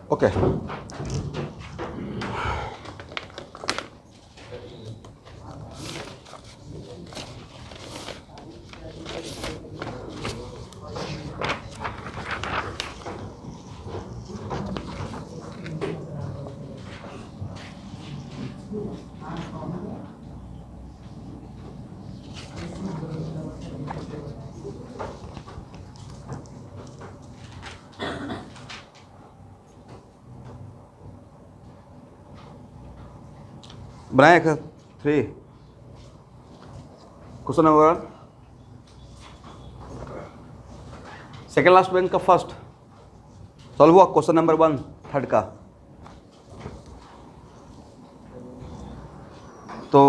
Okay. बनाए 3 question number 1 second last bench का first solve हुआ। क्वेश्चन नंबर 1 थर्ड का तो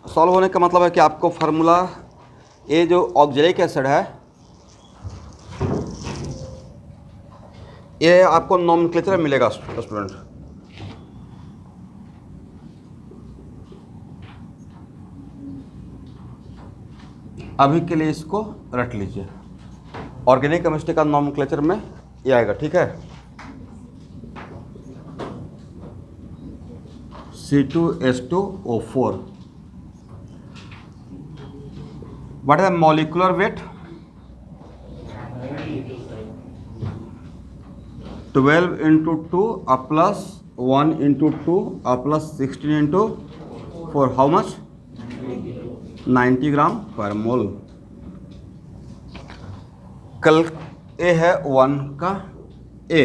सॉल्व होने का मतलब है कि आपको फार्मूला ये जो ऑक्जेलिक एसिड है ये आपको नोमेनक्लेचर मिलेगा स्टूडेंट। अभी के लिए इसको रट लीजिए। ऑर्गेनिक केमिस्ट्री का नोमेनक्लेचर में ये आएगा, ठीक है। C2H2O4 what is the molecular weight 12 into 2 plus 1 into 2 plus 16 into 4 how much 90 gram पर मोल। कल ए है 1 का ए।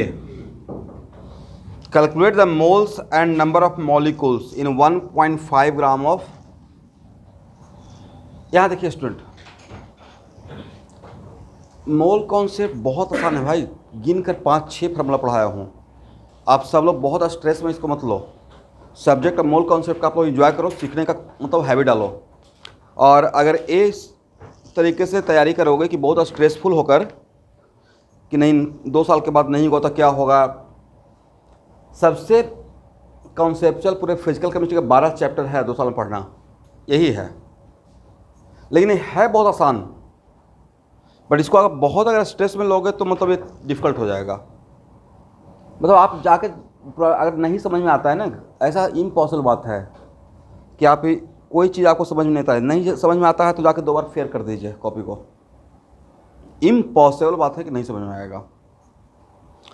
Calculate the moles and number of molecules in 1.5 gram of. यहां देखिए स्टूडेंट, मोल कॉन्सेप्ट बहुत आसान है भाई, गिनकर 5-6 फार्मूला पढ़ाया हूँ। आप सब लोग बहुत स्ट्रेस में इसको मत लो। सब्जेक्ट मोल कॉन्सेप्ट का आप लोग एंजॉय करो, सीखने का मतलब हैबिट डालो। और अगर इस तरीके से तैयारी करोगे कि बहुत स्ट्रेसफुल होकर कि नहीं 2 साल के बाद नहीं होगा तो क्या होगा। सबसे कॉन्सेप्चुअल पूरे फिजिकल केमिस्ट्री का 12 चैप्टर है 2 साल में पढ़ना, यही है। लेकिन ये है बहुत आसान, बट इसको अगर स्ट्रेस में लोगे तो मतलब ये डिफ़िकल्ट हो जाएगा। मतलब आप जाके अगर नहीं समझ में आता है ना, ऐसा इम्पॉसिबल बात है कि आप कोई चीज़ आपको समझ में नहीं समझ में आता है तो जाके 2 बार फेयर कर दीजिए कॉपी को। इम्पॉसिबल बात है कि नहीं समझ में आएगा।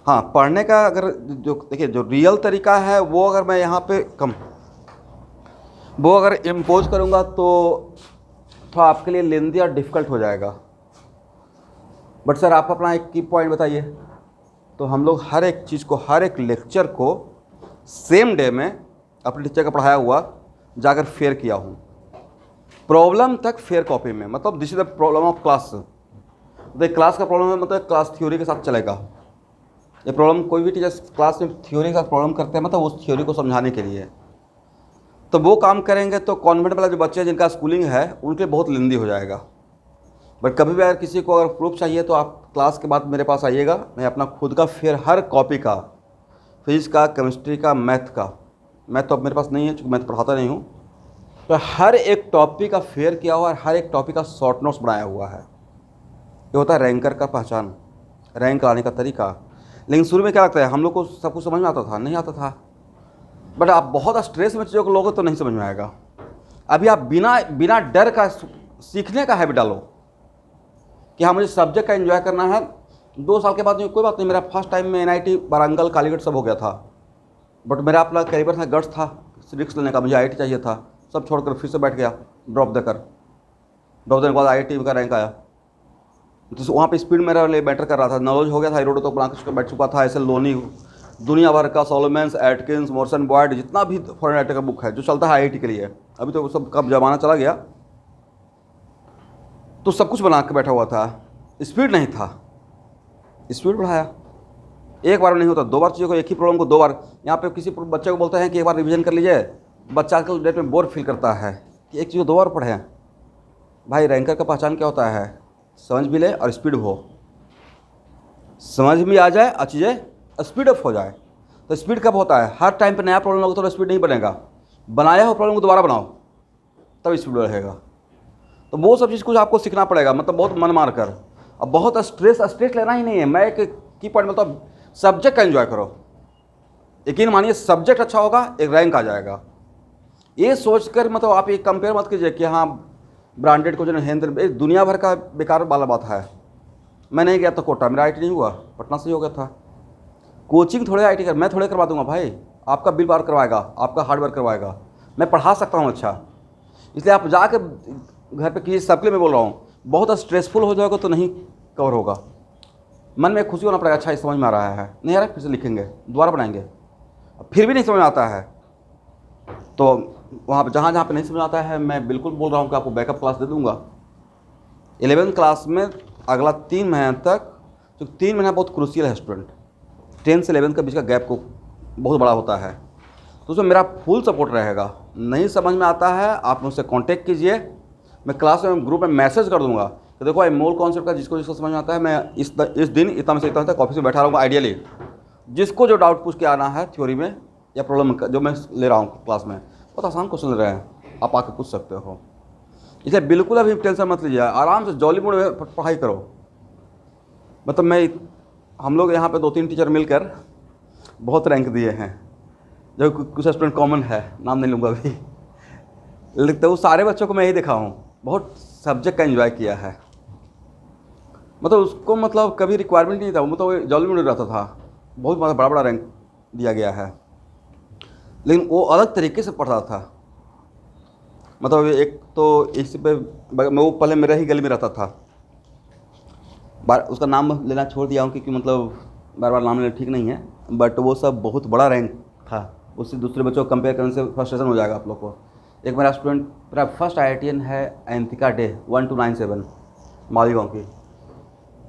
हाँ, पढ़ने का अगर जो देखिए जो रियल तरीका है वो अगर मैं यहाँ पे वो अगर इम्पोज करूँगा तो थोड़ा आपके लिए लेंदी और डिफ़िकल्ट हो जाएगा। बट सर आप अपना एक की पॉइंट बताइए। तो हम लोग हर एक चीज़ को, हर एक लेक्चर को सेम डे में अपने टीचर का पढ़ाया हुआ जाकर फेयर किया हूँ, प्रॉब्लम तक फेयर कॉपी में। मतलब this is the problem of class. तो क्लास का प्रॉब्लम है मतलब क्लास थ्योरी के साथ चलेगा। ये प्रॉब्लम कोई भी टीचर क्लास में थ्योरी के साथ प्रॉब्लम करते हैं मतलब उस थ्योरी को समझाने के लिए, तो वो काम करेंगे तो कॉन्वेंट वाला जो बच्चे जिनका स्कूलिंग है उनके लिए बहुत लेंदी हो जाएगा। बट कभी भी अगर किसी को अगर प्रूफ चाहिए तो आप क्लास के बाद मेरे पास आइएगा, मैं अपना खुद का फेयर हर कॉपी का, फिजिक्स का, केमिस्ट्री का, मैथ का, मैथ तो अब मेरे पास नहीं है क्योंकि मैं तो पढ़ाता नहीं हूँ, तो हर एक टॉपिक का फेयर किया हुआ है, हर एक टॉपिक का शॉर्ट नोट्स बनाया हुआ है। ये होता है रैंकर का पहचान, रैंक लाने का तरीका। लेकिन शुरू में क्या लगता है हम लोग को सब कुछ समझ में आता था? नहीं आता था। बट आप बहुत स्ट्रेस में चीज़ों को लोगे तो नहीं समझ में आएगा। अभी आप बिना डर का सीखने का हैबिट डालो कि हाँ मुझे सब्जेक्ट का एंजॉय करना है। 2 साल के बाद कोई बात नहीं, मेरा फर्स्ट टाइम में NIT वारंगल कालीगढ़ सब हो गया था, बट मेरा अपना कैलिबर था, गट्स था रिस्क लेने का। मुझे IIT चाहिए था, सब छोड़कर फिर से बैठ गया ड्रॉप देने के बाद IIT का रैंक आया। तो वहाँ पे स्पीड मेरा लिए मैटर कर रहा था, नॉलेज हो गया था, रोड तो बना कर बैठ चुका था। ऐसे लोनी दुनिया भर का सोलोमेंस, एटकिंस, मॉर्सन बॉयड, जितना भी फॉरेन राइटर का बुक है जो चलता है IIT के लिए, अभी तो सब कब ज़माना चला गया, तो सब कुछ बना के बैठा हुआ था। स्पीड नहीं था, स्पीड बढ़ाया। एक बार नहीं होता, 2 बार चीज़ों को, एक ही प्रॉब्लम को 2 बार। यहाँ पे किसी बच्चे को बोलते हैं कि एक बार रिवीजन कर लीजिए, बच्चा आजकल डेट में बोर फील करता है कि एक चीज़ को 2 बार पढ़ें। भाई रैंकर का पहचान क्या होता है? समझ भी ले और स्पीड हो, समझ भी आ जाए और चीज़ें स्पीड अप हो जाए। तो स्पीड कब होता है? हर टाइम पे नया प्रॉब्लम होगा तो स्पीड नहीं बनेगा। बनाया हो प्रॉब्लम को दोबारा बनाओ तब स्पीड रहेगा। तो वो सब चीज़ कुछ आपको सीखना पड़ेगा, मतलब बहुत मन मार कर। अब बहुत स्ट्रेस लेना ही नहीं है। मैं एक की पॉइंट मतलब सब्जेक्ट का एंजॉय करो। यकीन मानिए सब्जेक्ट अच्छा होगा एक रैंक आ जाएगा। ये सोचकर मतलब आप ये कंपेयर मत कीजिए कि हाँ ब्रांडेड को जो है दुनिया भर का बेकार वाला बात है। मैं नहीं गया था कोटा, मेरा आईटी नहीं हुआ, पटना से ही हो गया था। कोचिंग थोड़े आईटी कर मैं थोड़े करवा दूंगा भाई, आपका बिल पार करवाएगा, आपका हार्डवर्क करवाएगा। मैं पढ़ा सकता हूँ अच्छा, इसलिए आप जाकर घर पे कीजिए। सबके लिए मैं बोल रहा हूँ, बहुत स्ट्रेसफुल हो जाएगा तो नहीं कवर होगा। मन में खुशी होना पड़ेगा, अच्छा ये समझ में आ रहा है, नहीं आ रहा है फिर से लिखेंगे, दोबारा बनाएंगे। फिर भी नहीं समझ में आता है तो वहाँ पर जहाँ पे नहीं समझ आता है, मैं बिल्कुल बोल रहा हूँ कि आपको बैकअप क्लास दे दूँगा। 11वीं क्लास में अगला 3 महीने तक, जो 3 महीना बहुत क्रूशियल है स्टूडेंट, 10 से 11 के बीच का गैप को बहुत बड़ा होता है, तो उसमें मेरा फुल सपोर्ट रहेगा। नहीं समझ में आता है आप मुझसे कांटेक्ट कीजिए, मैं क्लास में ग्रुप में मैसेज कर दूंगा कि देखो ये मोल कॉन्सेप्ट का जिसको जिसको समझ में आता है, मैं इस दिन इतना से इतना तक ऑफिस में बैठा रहूँगा। आइडियली जिसको जो डाउट पूछ के आना है थ्योरी में या प्रॉब्लम जो मैं ले रहा हूँ क्लास में, बहुत आसान क्वेश्चन ले रहे हैं, आप आके पूछ सकते हो। इसलिए बिल्कुल अभी टेंशन मत लीजिए, आराम से जॉली मूड में पढ़ाई करो। मतलब हम लोग यहाँ पे 2-3 टीचर मिलकर बहुत रैंक दिए हैं, जो कुछ स्टूडेंट कॉमन है, नाम नहीं लूँगा अभी, लेकिन उस सारे बच्चों को मैं यही देखा हूँ, बहुत सब्जेक्ट का एंजॉय किया है। मतलब उसको मतलब कभी रिक्वायरमेंट नहीं था, मतलब जॉली मूड रहता था, बहुत बड़ा बड़ा रैंक दिया गया है, लेकिन वो अलग तरीके से पढ़ रहा था। मतलब एक तो इस पे मैं वो पहले मेरे ही गली में रहता था, उसका नाम लेना छोड़ दिया हूँ क्योंकि मतलब बार बार नाम लेना ठीक नहीं है, बट वो सब बहुत बड़ा रैंक था, उससे दूसरे बच्चों को कंपेयर करने से फ्रस्ट्रेशन हो जाएगा आप लोग को। एक मेरा स्टूडेंट, मेरा फर्स्ट IITian है अंतिका डे 1297 मालीगांव की,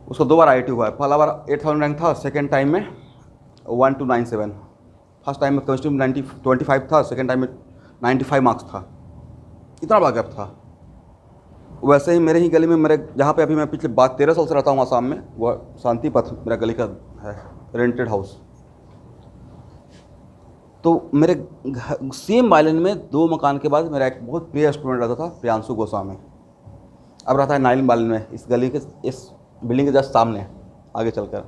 उसको 2 बार IIT हुआ है। पहला बार 8000 रैंक था, सेकेंड टाइम में 1297। फर्स्ट टाइम में केमिस्ट्री में 25 था, सेकेंड टाइम में 95 मार्क्स था, इतना बड़ा गैप था। वैसे ही मेरे ही गली में, मेरे जहाँ पे अभी मैं पिछले 13 साल से रहता हूँ आसाम में, वह शांति पथ मेरा गली का है, रेंटेड हाउस। तो मेरे सेम आइलैंड में 2 मकान के बाद मेरा एक बहुत प्रिय स्टूडेंट रहता था, प्रियांशु गोस्वामी। अब रहता है 9 आइलैंड में, इस गली के इस बिल्डिंग के जस्ट सामने आगे चलकर।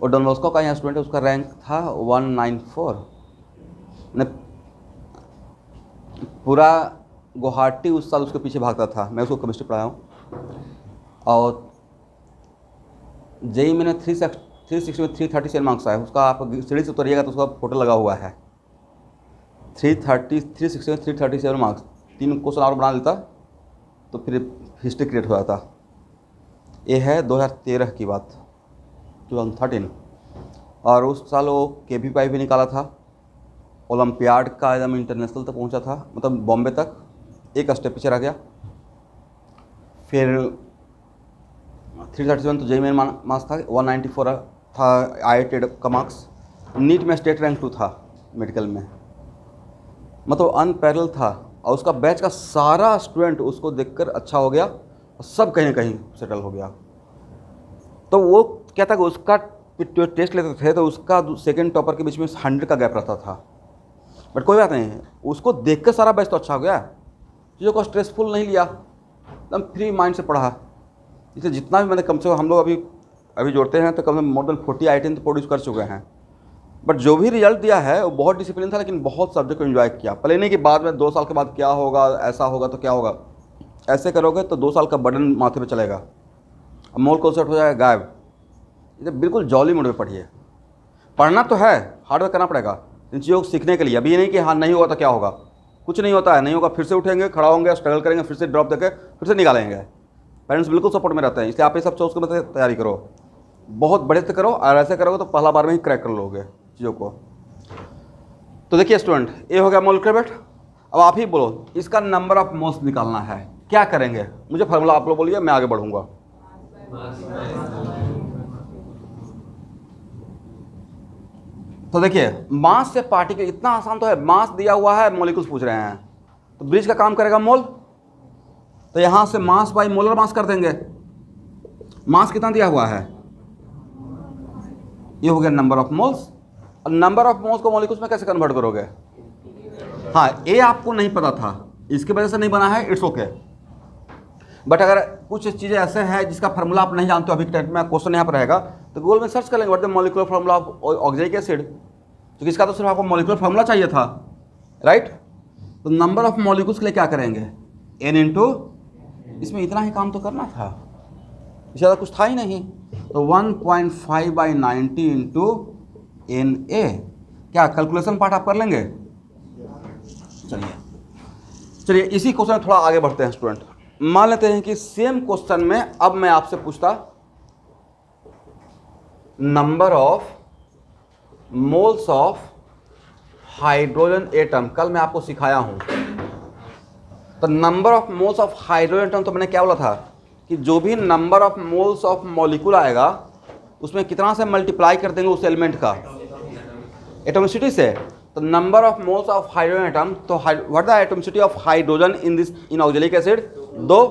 और डॉन बॉस्को का यहाँ स्टूडेंट है, उसका रैंक था 194। ने पूरा गुवाहाटी उस साल उसके पीछे भागता था, मैं उसको केमिस्ट्री पढ़ाया हूँ। और जेई मैंने 360 में 337 मार्क्स आए, उसका आप सीढ़ी से उतरिएगा तो उसका फोटो लगा हुआ है। 360 में 337 मार्क्स, 3 क्वेश्चन और बना लेता तो फिर हिस्ट्री क्रिएट हो जाता। ये है 2013 की बात, 2013। और उस साल वो KVPI भी निकाला था, ओलंपियाड का एकदम इंटरनेशनल तक पहुंचा था, मतलब बॉम्बे तक, एक स्टेप पीछे रह गया। फिर 337 तो जेई मेन मार्क्स था, 194 था IIT का मार्क्स। नीट में स्टेट रैंक 2 था मेडिकल में, मतलब अनपैरेलल था। और उसका बैच का सारा स्टूडेंट उसको देखकर अच्छा हो गया और सब कहीं ना कहीं सेटल हो गया। तो वो क्या था कि उसका टेस्ट लेते थे तो उसका सेकंड टॉपर के बीच में 100 का गैप रहता था, बट कोई बात नहीं, उसको देखकर सारा बैच तो अच्छा हो गया, चीज़ों को स्ट्रेसफुल नहीं लिया, एकदम फ्री माइंड से पढ़ा। इसलिए जितना भी मैंने कम से कम हम लोग अभी जोड़ते हैं तो कम से कम मोर देन 40 IITian तो प्रोड्यूस कर चुके हैं। बट जो भी रिजल्ट दिया है वो बहुत डिसिप्लिन था, लेकिन बहुत सब्जेक्ट को एंजॉय किया। पहले नहीं कि बाद में 2 साल के बाद क्या होगा, ऐसा होगा तो क्या होगा, ऐसे करोगे तो 2 साल का बर्डन माथे पे चलेगा, अब मोल कॉन्सेप्ट हो जाएगा गायब। इसे बिल्कुल जॉली मूड में पढ़िए। पढ़ना तो है, हार्डवर्क करना पड़ेगा इन चीज़ों को सीखने के लिए। अभी ये नहीं कि हाँ नहीं हुआ तो क्या होगा, कुछ नहीं होता है, नहीं होगा फिर से उठेंगे, खड़ा होंगे, स्ट्रगल करेंगे, फिर से ड्रॉप देके फिर से निकालेंगे। पेरेंट्स बिल्कुल सपोर्ट में रहते हैं, इसलिए आप ये सब सोच कर तैयारी करो, बहुत बड़े से करो, और ऐसे करोगे तो पहला बार में ही क्रैक कर लोगे चीज़ों को। तो देखिए स्टूडेंट, ये हो गया मोलिकुलर। अब आप ही बोलो, इसका नंबर ऑफ मोल्स निकालना है, क्या करेंगे? मुझे फार्मूला आप लोग बोलिए, मैं आगे बढ़ूंगा। तो देखिए मास से पार्टिकल, इतना आसान तो है, मास दिया हुआ है, मॉलिक्यूल्स पूछ रहे हैं, तो ब्रिज का काम करेगा मोल, तो यहां से मास बाई मोलर मास कर देंगे। मास कितना दिया हुआ है, ये हो गया नंबर ऑफ मोल्स। और नंबर ऑफ मोल्स को मॉलिक्यूल्स में कैसे कन्वर्ट करोगे? हाँ, ये आपको नहीं पता था, इसकी वजह से नहीं बना है, इट्स ओके। बट अगर कुछ चीज़ें ऐसे हैं जिसका फार्मूला आप नहीं जानते हो, अभी टेंथ में क्वेश्चन यहाँ पर रहेगा, तो गूगल में सर्च कर लेंगे, what the molecular formula of oxalic acid, क्योंकि इसका तो सिर्फ आपको मॉलिक्यूलर फार्मूला चाहिए था, राइट। तो नंबर ऑफ मॉलिक्यूल्स के लिए क्या करेंगे, n इंटू, इसमें इतना ही काम तो करना था, इससे ज़्यादा कुछ था ही नहीं। तो 1.5/90 इंटू Na, क्या कैलकुलेशन पार्ट आप कर लेंगे? चलिए इसी क्वेश्चन में थोड़ा आगे बढ़ते हैं स्टूडेंट। मान लेते हैं कि सेम क्वेश्चन में अब मैं आपसे पूछता number of moles of hydrogen atom. कल मैं आपको सिखाया हूं, तो number of moles of hydrogen atom, तो मैंने क्या बोला था कि जो भी number of moles of molecule आएगा उसमें कितना से मल्टीप्लाई कर देंगे उस एलिमेंट का, एटॉमिसिटी से। तो number of moles of hydrogen atom, तो what the atomicity of hydrogen in this, in oxalic acid 2,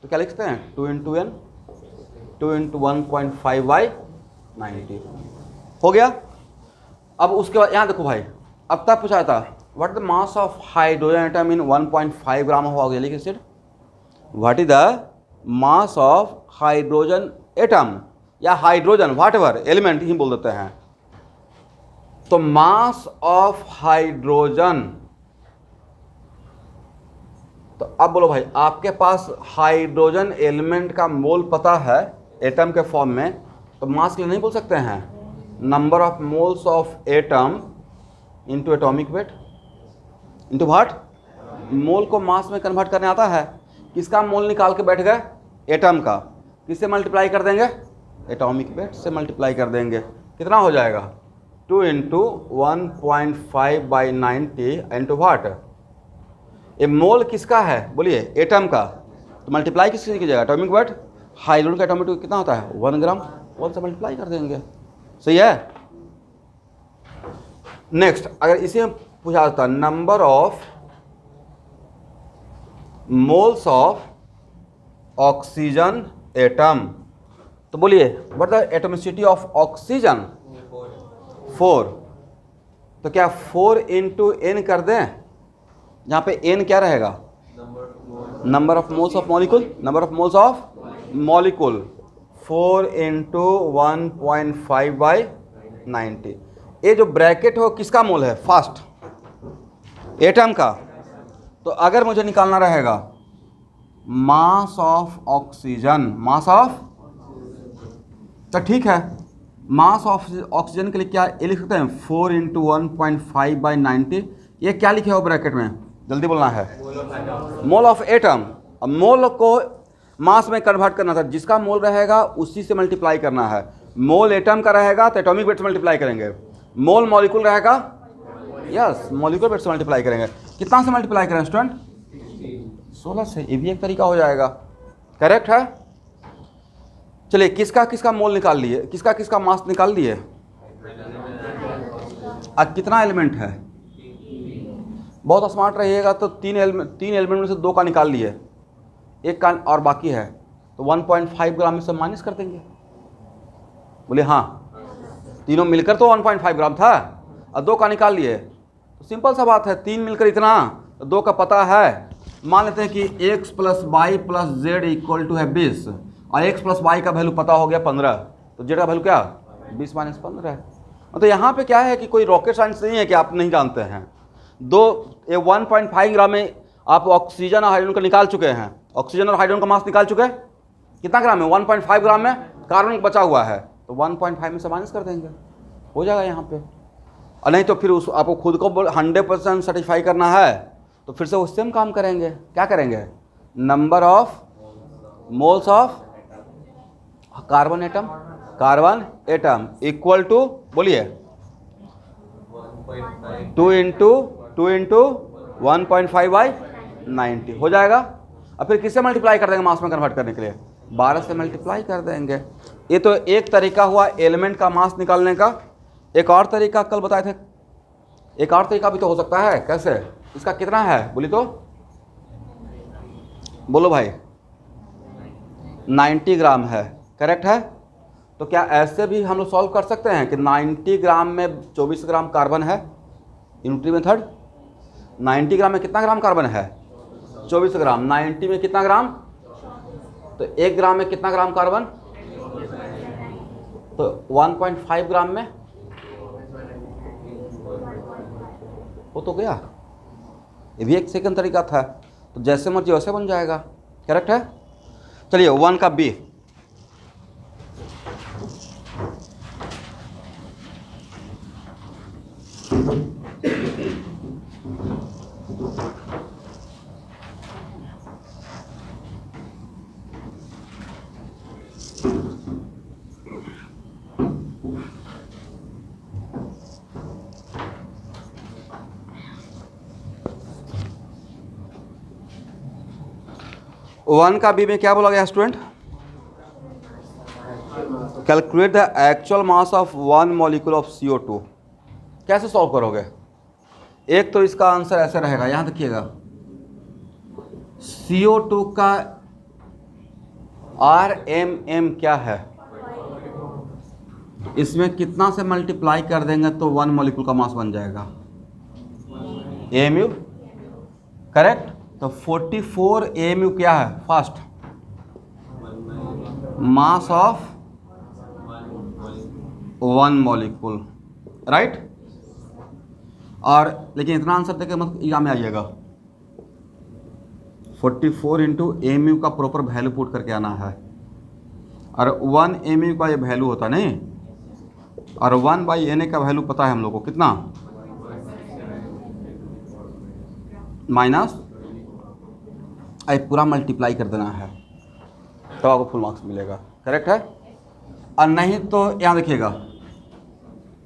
तो क्या लिख सकते हैं 2 इंटू n, 2 इंटू 1.5/90 हो गया। अब उसके बाद यहाँ देखो भाई, अब तक पूछा था what the mass of hydrogen atom in 1.5 gram of oxalic acid. What is the mass of hydrogen atom या हाइड्रोजन व्हाट एवर एलिमेंट ही बोल देते हैं। तो मास ऑफ हाइड्रोजन, तो अब बोलो भाई, आपके पास हाइड्रोजन एलिमेंट का मोल पता है एटम के फॉर्म में, तो मास के लिए नहीं बोल सकते हैं number of moles of atom into atomic weight into what, mole को मास में कन्वर्ट करने आता है। किसका मोल निकाल के बैठ गए, एटम का, किससे मल्टीप्लाई कर देंगे, एटॉमिक वेट से मल्टीप्लाई कर देंगे। कितना हो जाएगा 2 इंटू 1.5/90 इंटू व्हाट, ये मोल किसका है बोलिए, एटम का, तो मल्टीप्लाई किससे कीजिएगा, एटॉमिक वेट। हाइड्रोजन का एटॉमिक वेट कितना होता है 1 ग्राम, 1 से मल्टीप्लाई कर देंगे, सही है। नेक्स्ट अगर इसे पूछा जाता number of moles of oxygen atom, तो बोलिए what the atomicity of oxygen 4, तो क्या 4 इंटू n कर दें, जहाँ पे n क्या रहेगा, number of moles of molecule, number of moles of molecule, 4 into 1.5/90। ये जो ब्रैकेट हो किसका मोल है, फर्स्ट एटम का। तो अगर मुझे निकालना रहेगा mass of oxygen, mass of, तो ठीक है, मास ऑफ ऑक्सीजन के लिए क्या ये लिख सकते हैं 4 इंटू 1.5/90। ये क्या लिखे हो ब्रैकेट में, जल्दी बोलना है, मोल ऑफ एटम। अब मोल को मास में कन्वर्ट करना था, जिसका मोल रहेगा उसी से मल्टीप्लाई करना है। मोल एटम का रहेगा तो एटॉमिक वेट से मल्टीप्लाई करेंगे, मोल मॉलिक्यूल रहेगा, यस मॉलिक्यूल वेट से मल्टीप्लाई करेंगे। कितना से मल्टीप्लाई करें स्टूडेंट, 16 से, ये भी एक तरीका हो जाएगा, करेक्ट है। चलिए किसका किसका मोल निकाल लिए, किसका किसका मास निकाल लिए, अब कितना एलिमेंट है, बहुत स्मार्ट रहिएगा तो तीन एलिमेंट में से 2 का निकाल लिए, एक का और बाकी है, तो 1.5 ग्राम में से माइनस कर देंगे। बोले हाँ, तीनों मिलकर तो 1.5 ग्राम था और 2 का निकाल लिए, तो सिंपल सा बात है, 3 मिलकर इतना, तो 2 का पता है। मान लेते हैं कि x + y + z = है 20, और x + y का वैल्यू पता हो गया 15, तो z का वैल्यू क्या 20 - 15 है। तो यहाँ पे क्या है कि कोई रॉकेट साइंस नहीं है कि आप नहीं जानते हैं। 1.5 ग्राम में आप ऑक्सीजन और हाइड्रोजन को निकाल चुके हैं, ऑक्सीजन और हाइड्रोजन का मास निकाल चुके हैं, कितना ग्राम है 1.5 ग्राम में कार्बन बचा हुआ है, तो 1.5 में से माइनस कर देंगे, हो जाएगा यहाँ पे। और नहीं तो फिर उस आपको खुद को 100% सेटिस्फाई करना है, तो फिर से वो सेम काम करेंगे, क्या करेंगे, number of moles of carbon atom equal to, बोलिए 2 इंटू 1.5/90 हो जाएगा। अब फिर किससे मल्टीप्लाई कर देंगे मास में कन्वर्ट करने के लिए, 12 से मल्टीप्लाई कर देंगे। ये तो एक तरीका हुआ एलिमेंट का मास निकालने का। एक और तरीका कल बताए थे, एक और तरीका भी तो हो सकता है, कैसे, इसका कितना है बोली तो, बोलो भाई 90 ग्राम है, करेक्ट है। तो क्या ऐसे भी हम लोग सॉल्व कर सकते हैं कि 90 ग्राम में 24 ग्राम कार्बन है, यूनिटरी मेथड। 90 ग्राम में कितना ग्राम कार्बन है 24 ग्राम, 90 में कितना ग्राम, तो 1 ग्राम में कितना ग्राम कार्बन, तो 1.5 ग्राम में हो तो गया, ये भी एक सेकंड तरीका था। तो जैसे मर्जी वैसे बन जाएगा, करेक्ट है। चलिए 1 का बी, वन का बी में क्या बोला गया student? Calculate the actual mass of one molecule of CO2। कैसे सॉल्व करोगे? एक तो इसका आंसर ऐसे रहेगा, यहां देखिएगा, CO2 का RMM क्या है, इसमें कितना से मल्टीप्लाई कर देंगे तो वन मॉलिक्यूल का मास बन जाएगा, AMU, करेक्ट। तो 44 AMU क्या है? First mass of one molecule, right. और लेकिन इतना आंसर देके मत एग्जाम में आइएगा, 44 इंटू AMU का प्रॉपर वैल्यू पुट करके आना है, और 1 AMU का ये वैल्यू होता नहीं, और 1 बाई Na का वैल्यू पता है हम लोग को कितना, माइनस पूरा मल्टीप्लाई कर देना है, तो आपको फुल मार्क्स मिलेगा, करेक्ट है। और नहीं तो यहाँ देखिएगा,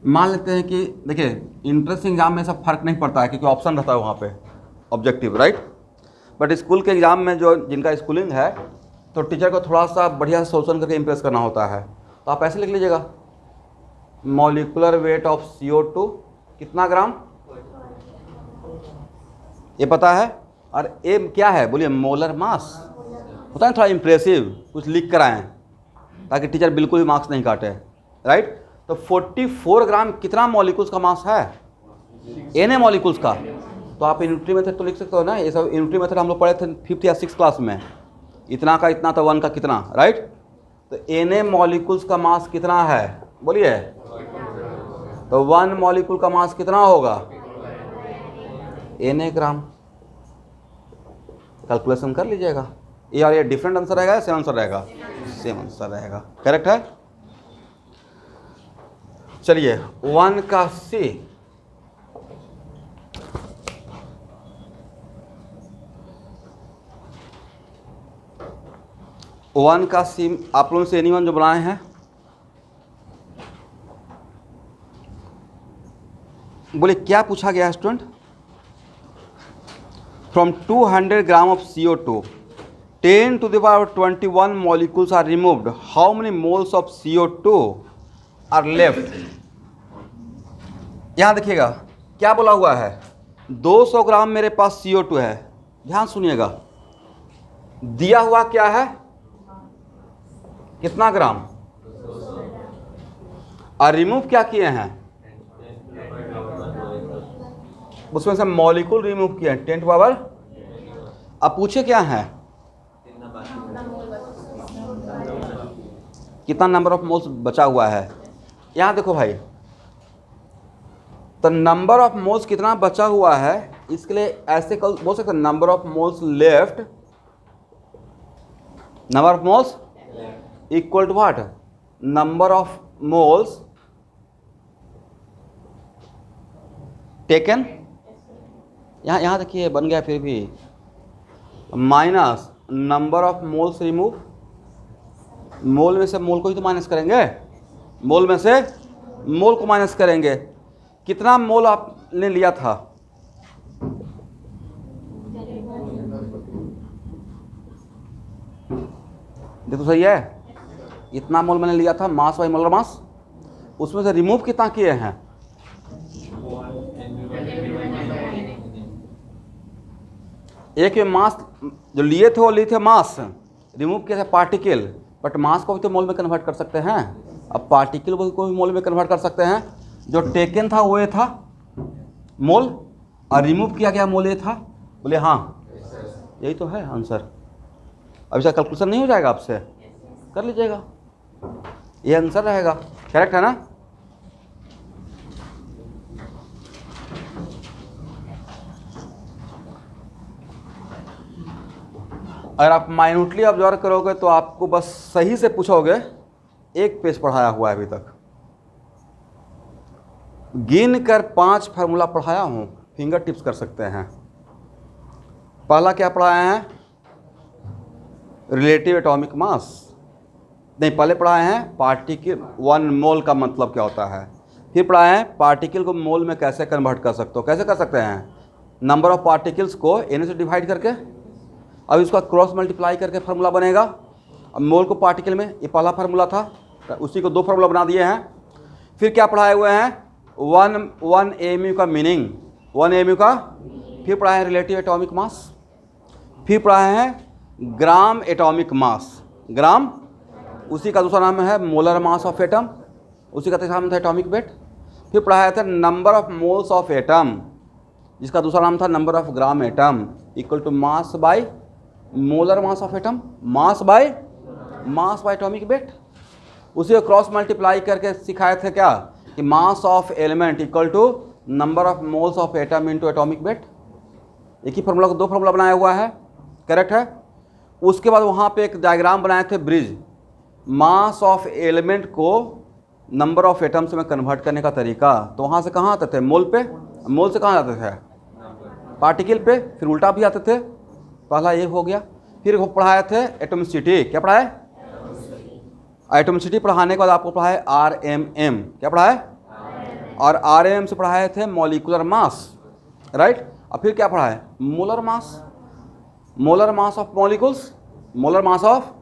मान लेते हैं कि देखिए इंट्रेंस एग्जाम में सब फर्क नहीं पड़ता है क्योंकि ऑप्शन रहता है वहाँ पे ऑब्जेक्टिव, राइट। बट स्कूल के एग्ज़ाम में जो जिनका स्कूलिंग है तो टीचर को थोड़ा सा बढ़िया सोल्यूशन करके इम्प्रेस करना होता है, तो आप ऐसे लिख लीजिएगा, मॉलिकुलर वेट ऑफ CO2 कितना ग्राम, ये पता है, और ए क्या है बोलिए, मोलर मास होता है, थोड़ा इम्प्रेसिव कुछ लिख कर आएँ ताकि टीचर बिल्कुल भी मार्क्स नहीं काटे, राइट। तो 44 ग्राम कितना मॉलिक्यूल्स का मास है, Na मॉलिक्यूल्स का। तो आप यूनिटरी मेथड तो लिख सकते हो ना, ये सब यूनिटरी मेथड हम लोग पढ़े थे 5th या 6th क्लास में, इतना का इतना तो 1 का कितना, राइट। तो Na मॉलिक्यूल्स का मास कितना है बोलिए, तो 1 मॉलिक्यूल का मास कितना होगा, Na ग्राम। कैलकुलेशन कर लीजिएगा, ये और ये डिफरेंट आंसर रहेगा या सेम आंसर रहेगा, सेम आंसर रहेगा, करेक्ट है। चलिए 1 का C, वन का C आप लोगों से एनीवन जो बनाए हैं, बोले क्या पूछा गया student, from 200 gram of CO2 10 to the power 21 molecules are removed, how many moles of CO2 are left। यहाँ देखिएगा क्या बोला हुआ है, 200 ग्राम मेरे पास CO2 है, ध्यान सुनिएगा, दिया हुआ क्या है, कितना ग्राम, और रिमूव क्या किए हैं, उसमें से मॉलिक्यूल रिमूव किए हैं 10 पावर। अब पूछे क्या है, कितना नंबर ऑफ मोल्स बचा हुआ है। यहां देखो भाई, तो नंबर ऑफ मोल्स कितना बचा हुआ है, इसके लिए ऐसे बोल सकते हैं, number of moles left, number of moles equal to what, number of moles taken, यहाँ देखिए बन गया फिर भी, minus number of moles remove, mole में से मोल को ही तो माइनस करेंगे, मोल में से मोल को माइनस करेंगे, कितना मोल आपने लिया था, देखो सही है, इतना मोल मैंने लिया था, मास बाई मोलर मास, उसमें से रिमूव कितना किए हैं, एक में मास जो लिए थे वो लिए थे मास, रिमूव किए थे पार्टिकल, बट मास को भी तो मोल में कन्वर्ट कर सकते हैं, अब पार्टिकल को भी मोल में कन्वर्ट कर सकते हैं, जो टेकन था वो ये था मोल, और रिमूव किया गया मोल ये था, बोले हाँ यही तो है आंसर। अब इसका कैलकुलेशन नहीं हो जाएगा, आपसे कर लीजिएगा, ये आंसर रहेगा, करेक्ट है ना। अगर आप माइन्यूटली ऑब्जर्व करोगे तो आपको बस सही से पूछोगे, एक पेज पढ़ाया हुआ है अभी तक, गिन कर 5 फार्मूला पढ़ाया हूँ, फिंगर टिप्स कर सकते हैं। पहला क्या पढ़ाए हैं? Relative atomic mass. नहीं, पहले पढ़ाए हैं पार्टिकल 1 मोल का मतलब क्या होता है। फिर पढ़ाए हैं पार्टिकल को मोल में कैसे कन्वर्ट कर सकते हो। कैसे कर सकते हैं? नंबर ऑफ पार्टिकल्स को n से डिवाइड करके, अब इसका क्रॉस मल्टीप्लाई करके फार्मूला बनेगा। अब मोल को पार्टिकल में, ये पहला फार्मूला था, उसी को 2 फार्मूला बना दिए हैं। फिर क्या पढ़ाए हुए हैं? 1 AMU का मीनिंग, 1 AMU का। फिर पढ़ाए हैं रिलेटिव एटॉमिक मास। फिर पढ़ाए हैं ग्राम एटॉमिक मास। ग्राम, उसी का दूसरा नाम है मोलर मास ऑफ एटम, उसी का तीसरा नाम था एटॉमिक वेट। फिर पढ़ाया था number of moles of atom, जिसका दूसरा नाम था number of gram atom, equal to mass by molar mass of atom, mass by atomic weight. उसी को क्रॉस मल्टीप्लाई करके सिखाए थे क्या, कि mass of element equal to number of moles of atom into atomic weight. एक ही formula को 2 फार्मूला बनाया हुआ है, करेक्ट है। उसके बाद वहाँ पे एक डायग्राम बनाए थे ब्रिज, मास ऑफ एलिमेंट को नंबर ऑफ एटम्स में कन्वर्ट करने का तरीका। तो वहाँ से कहाँ आते थे? मोल पे। मोल से कहाँ आते थे? पार्टिकल पे। फिर उल्टा भी आते थे। पहला ये हो गया। फिर वो पढ़ाए थे एटोमिसिटी। क्या पढ़ाए? एटोमिसिटी पढ़ाने के बाद आपको पढ़ाए RMM। क्या पढ़ाए? और RMM से पढ़ाए थे मॉलिक्यूलर मास, राइट। और फिर क्या पढ़ाए? Molar mass, molar mass of molecules, molar mass of,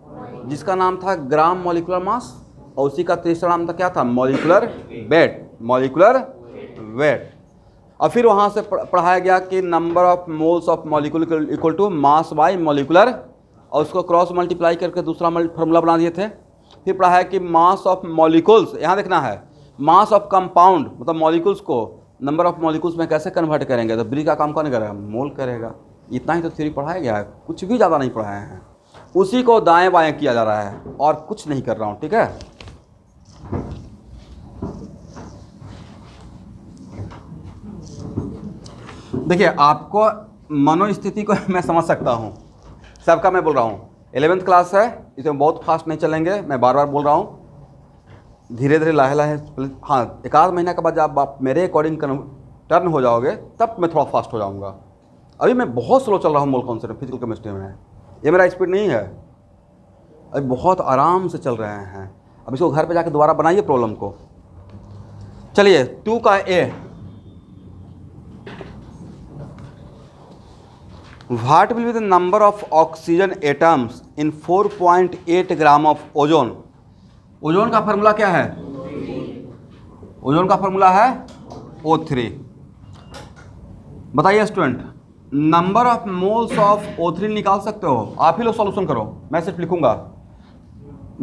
जिसका नाम था ग्राम मॉलिक्यूलर मास, और उसी का तीसरा नाम था क्या था? Molecular weight, molecular weight. और फिर वहाँ से पढ़ाया गया कि number of moles of molecule equal to mass by molecular, और उसको क्रॉस मल्टीप्लाई करके दूसरा फार्मूला बना दिए थे। फिर पढ़ाया कि मास ऑफ मॉलिक्यूल्स, यहाँ देखना है, मास ऑफ कंपाउंड मतलब मॉलिक्यूल्स को नंबर ऑफ मॉलिक्यूल्स में कैसे कन्वर्ट करेंगे। तो ब्री का काम कौन करेगा? मोल करेगा। इतना ही तो थ्योरी पढ़ाया गया है, कुछ भी ज़्यादा नहीं पढ़ाए हैं। उसी को दाएं बाएं किया जा रहा है और कुछ नहीं कर रहा हूँ, ठीक है। देखिए, आपको मनोस्थिति को मैं समझ सकता हूँ, सबका मैं बोल रहा हूँ। 11th क्लास है, इसमें बहुत फास्ट नहीं चलेंगे, मैं बार बार बोल रहा हूँ। धीरे धीरे लाहे लाहे, हाँ, 1 आध महीना के बाद जब आप मेरे अकॉर्डिंग टर्न हो जाओगे तब मैं थोड़ा फास्ट हो जाऊँगा। अभी मैं बहुत स्लो चल रहा हूँ मोल कॉन्सेप्ट फिजिकल केमिस्ट्री में, ये मेरा स्पीड नहीं है। अभी बहुत आराम से चल रहे हैं। अब इसको घर पे जाके दोबारा बनाइए प्रॉब्लम को। चलिए 2 का A, what will be the number of oxygen atoms in 4.8 gram of ozone. Ozone का फार्मूला क्या है? ओजोन का फार्मूला है O3। बताइए student, number of moles of O3 निकाल सकते हो? आप ही लोग सॉल्यूशन करो, मैं सिर्फ लिखूंगा।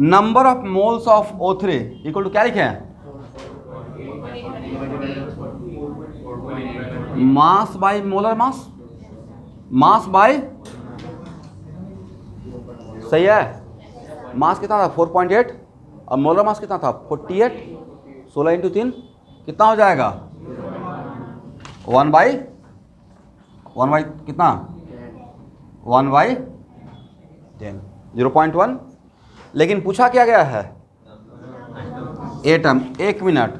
Number of moles of O3 equal to क्या लिखे हैं? Mass by molar mass, mass by, सही है। मास कितना था? 4.8, और मोलर मास कितना था? 48। 16 इंटू 3 कितना हो जाएगा? 1 बाई कितना? 1/10, 0.1। लेकिन पूछा क्या गया है? Atom. 1 minute,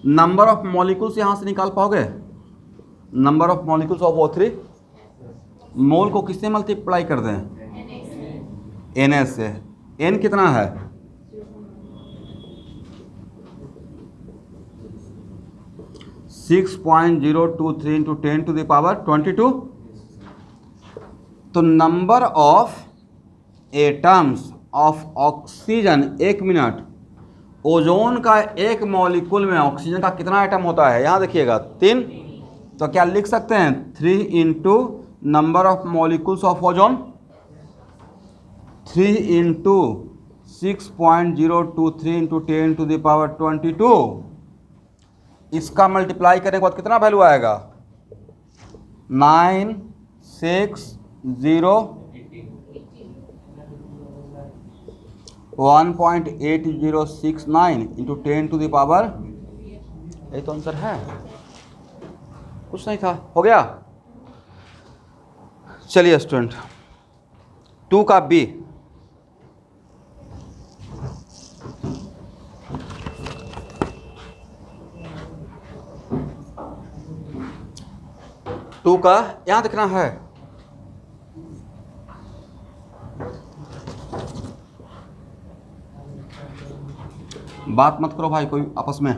number of molecules यहां से निकाल पाओगे? Number of molecules of O3, मोल को किससे मल्टीप्लाई कर दें? NS से। N कितना है? 6.023 इंटू 10 टू द पावर 22। तो number of atoms of oxygen, 1 minute, ozone का एक मॉलिक्यूल में ऑक्सीजन का कितना एटम होता है? यहाँ देखिएगा 3। तो क्या लिख सकते हैं? 3 into number of molecules of ozone, 3 into 6.023 into 10 to the power 22। इसका मल्टीप्लाई करने के बाद कितना वैल्यू आएगा? 1.8069 इंटू 10 टू द पावर, यही तो आंसर है, कुछ नहीं था। हो गया। चलिए स्टूडेंट, 2 का बी, टू का यहां दिखना है, बात मत करो भाई कोई आपस में।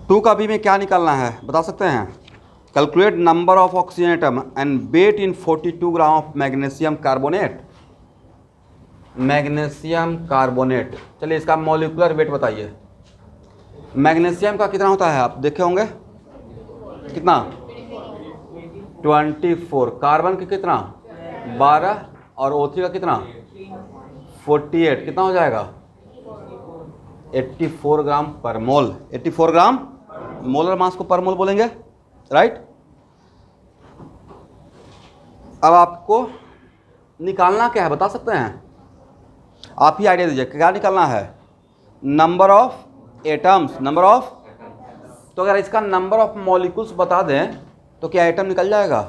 2 का बी में क्या निकालना है बता सकते हैं? Calculate number of oxygen atom and weight in 42 gram of magnesium carbonate. Magnesium carbonate, चलिए इसका मॉलिक्यूलर वेट बताइए। मैग्नीशियम का कितना होता है आप देखे होंगे, कितना 24, कार्बन का कितना 12 और O3 का कितना 48, कितना हो जाएगा 84 ग्राम पर मोल। 84 ग्राम मोलर मास को पर मोल बोलेंगे, राइट। अब आपको निकालना क्या है बता सकते हैं? आप ही आइडिया दीजिए क्या निकालना है? Number of atoms, number of, तो अगर इसका नंबर ऑफ मॉलिक्यूल्स बता दें तो क्या एटम निकल जाएगा?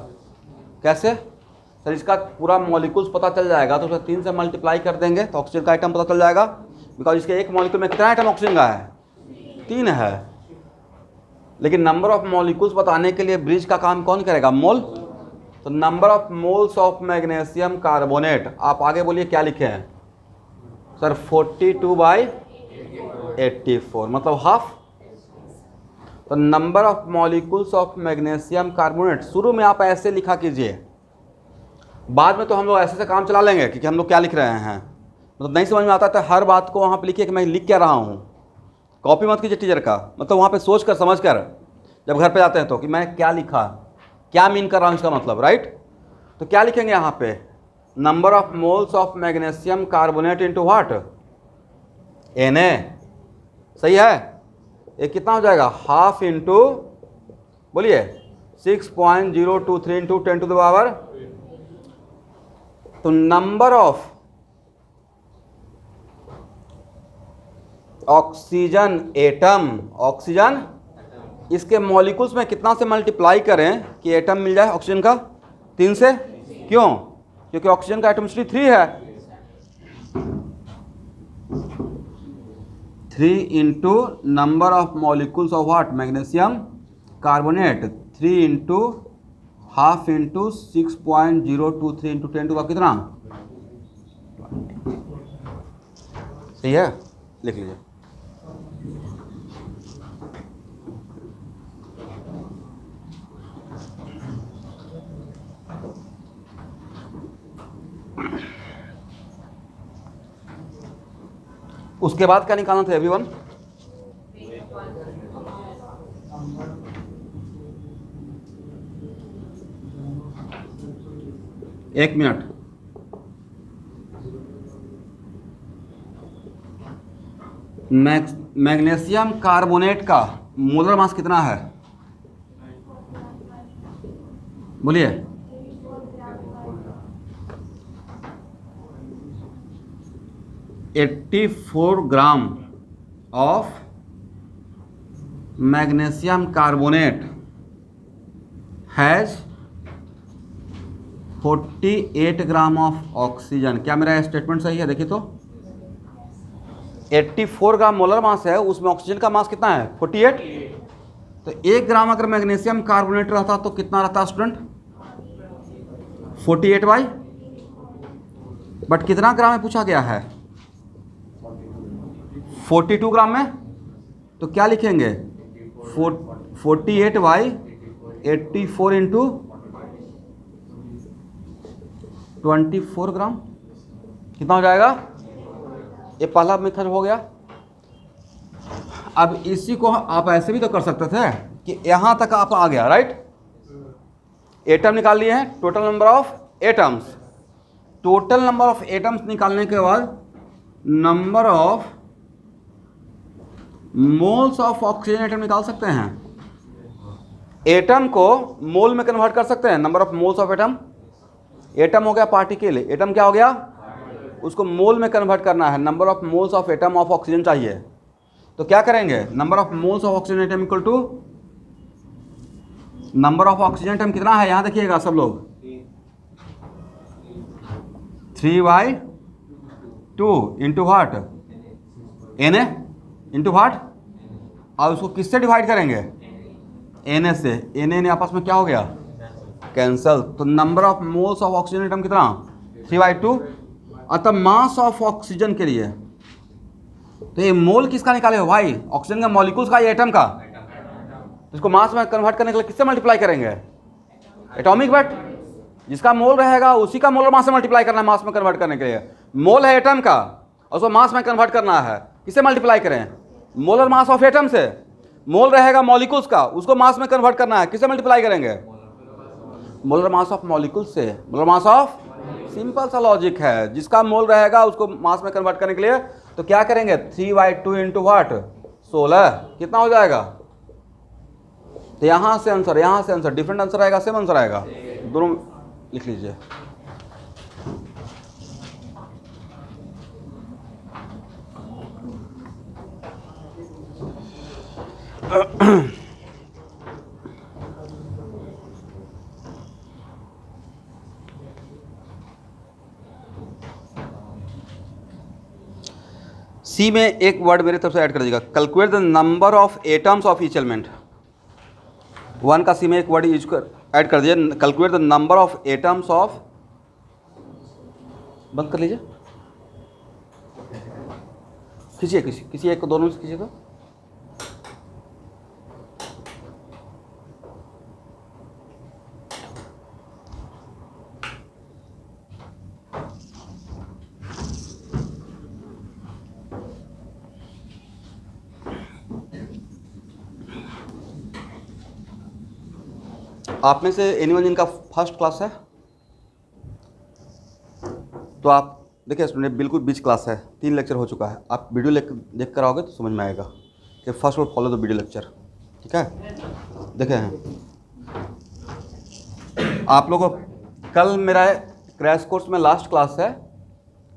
कैसे सर? इसका पूरा मॉलिक्यूल्स पता चल जाएगा तो उसे 3 से मल्टीप्लाई कर देंगे तो ऑक्सीजन का आइटम पता चल जाएगा, बिकॉज इसके एक मॉलिक्यूल में कितना आइटम ऑक्सीजन का है 3 है। लेकिन नंबर ऑफ मॉलिक्यूल्स बताने के लिए ब्रिज का काम कौन करेगा? मोल। तो number of moles of magnesium carbonate, आप आगे बोलिए क्या लिखे हैं सर? 42/84 मतलब हाफ। तो number of molecules of magnesium carbonate शुरू में आप ऐसे लिखा कीजिए, बाद में तो हम लोग ऐसे काम चला लेंगे क्योंकि हम लोग क्या लिख रहे हैं मतलब नहीं समझ में आता तो हर बात को वहाँ पे लिखिए कि मैं लिख क्या रहा हूँ। कॉपी मत कीजिए टीचर का, मतलब वहाँ पे सोच कर समझ कर जब घर पे जाते हैं तो कि मैं क्या लिखा, क्या मीन कर रहा हूँ इसका मतलब, राइट। तो क्या लिखेंगे यहाँ पे? Number of moles of magnesium carbonate into what? Na, सही है। ये कितना हो जाएगा? हाफ इंटू बोलिए 6.023 इंटू 10 टू द पावर। तो number of oxygen atom, oxygen इसके मॉलिक्यूल्स में कितना से मल्टीप्लाई करें कि एटम मिल जाए ऑक्सीजन का? 3 से। क्यों? क्योंकि ऑक्सीजन का एटॉमिसिटी 3 है। 3 into number of molecules of what? Magnesium carbonate. 3 into half into 6.023 into 10 to का कितना? सही है, लिख लीजिए। उसके बाद क्या निकालना था एवरीवन? एक मिनट, मैग्नीशियम कार्बोनेट का मोलर मास कितना है बोलिए? $84 ग्राम of magnesium carbonate has 48 gram of oxygen. क्या मेरा स्टेटमेंट सही है? देखिए तो 84 ग्राम मोलर मास है, उसमें ऑक्सीजन का मास कितना है 48। तो 1 ग्राम अगर मैग्नीशियम कार्बोनेट रहता तो कितना रहता स्टूडेंट? 48 बाई, बट कितना ग्राम में पूछा गया है? 42 ग्राम में। तो क्या लिखेंगे? 48/84 इंटू 24 ग्राम, कितना हो जाएगा? ये पहला मेथड हो गया। अब इसी को आप ऐसे भी तो कर सकते थे कि यहां तक आप आ गया, राइट। एटम निकाल लिए हैं, total number of atoms. Total number of atoms निकालने के बाद number of moles of oxygen atom निकाल सकते हैं। एटम को मोल में कन्वर्ट कर सकते हैं, number of moles of atom. Atom हो गया पार्टिकल, एटम क्या हो गया? उसको मोल में कन्वर्ट करना है, number of moles of atom of oxygen चाहिए। तो क्या करेंगे? Number of moles of oxygen atom equal to number of oxygen atom कितना है? यहां देखिएगा सब लोग, 3/2 into what N A into what, और उसको किससे डिवाइड करेंगे, एन ए से। एन ए आपस में क्या हो गया, कैंसल। तो number of moles of oxygen atom कितना, 3/2। अतः मास ऑफ ऑक्सीजन के लिए, तो ये मोल किसका निकाले भाई, ऑक्सीजन का, मॉलिक्यूल्स का या एटम का, तो इसको मास में कन्वर्ट करने के लिए किससे मल्टीप्लाई करेंगे, एटॉमिक वेट। जिसका मोल रहेगा उसी का मोलर मास से मल्टीप्लाई करना है मास में कन्वर्ट करने के लिए। मोल है एटम का और उसको मास में कन्वर्ट करना है, किससे मल्टीप्लाई करें, मोलर मास ऑफ एटम से। मोल रहेगा मॉलिक्यूल्स का, उसको मास में कन्वर्ट करना है, किससे मल्टीप्लाई करेंगे, मोलर मास ऑफ मॉलिक्यूल्स से। मोलर मास ऑफ, सिंपल सा लॉजिक है, जिसका मोल रहेगा उसको मास में कन्वर्ट करने के लिए तो क्या करेंगे, 3/2 इंटू वाट 16, कितना हो जाएगा। तो यहाँ से आंसर, यहाँ से आंसर, डिफरेंट आंसर आएगा, सेम आंसर आएगा, दोनों लिख लीजिए। सी में एक वर्ड मेरे तरफ से ऐड कर दीजिएगा, calculate the number of atoms of each element. 1 का सी में एक वर्ड यूज कर ऐड कर दीजिए, calculate the number of atoms of, बंद कर लीजिए, खींचिए, किसी एक को, दोनों से खींचिए। तो आप में से एनीवन जिनका फर्स्ट क्लास है, तो आप देखिए स्टूडेंट, बिल्कुल बीच क्लास है, 3 लेक्चर हो चुका है। आप वीडियो देख कर आओगे तो समझ में आएगा कि first of follow the video lecture, ठीक है। देखे हैं आप लोगों को, कल मेरा क्रैश कोर्स में लास्ट क्लास है।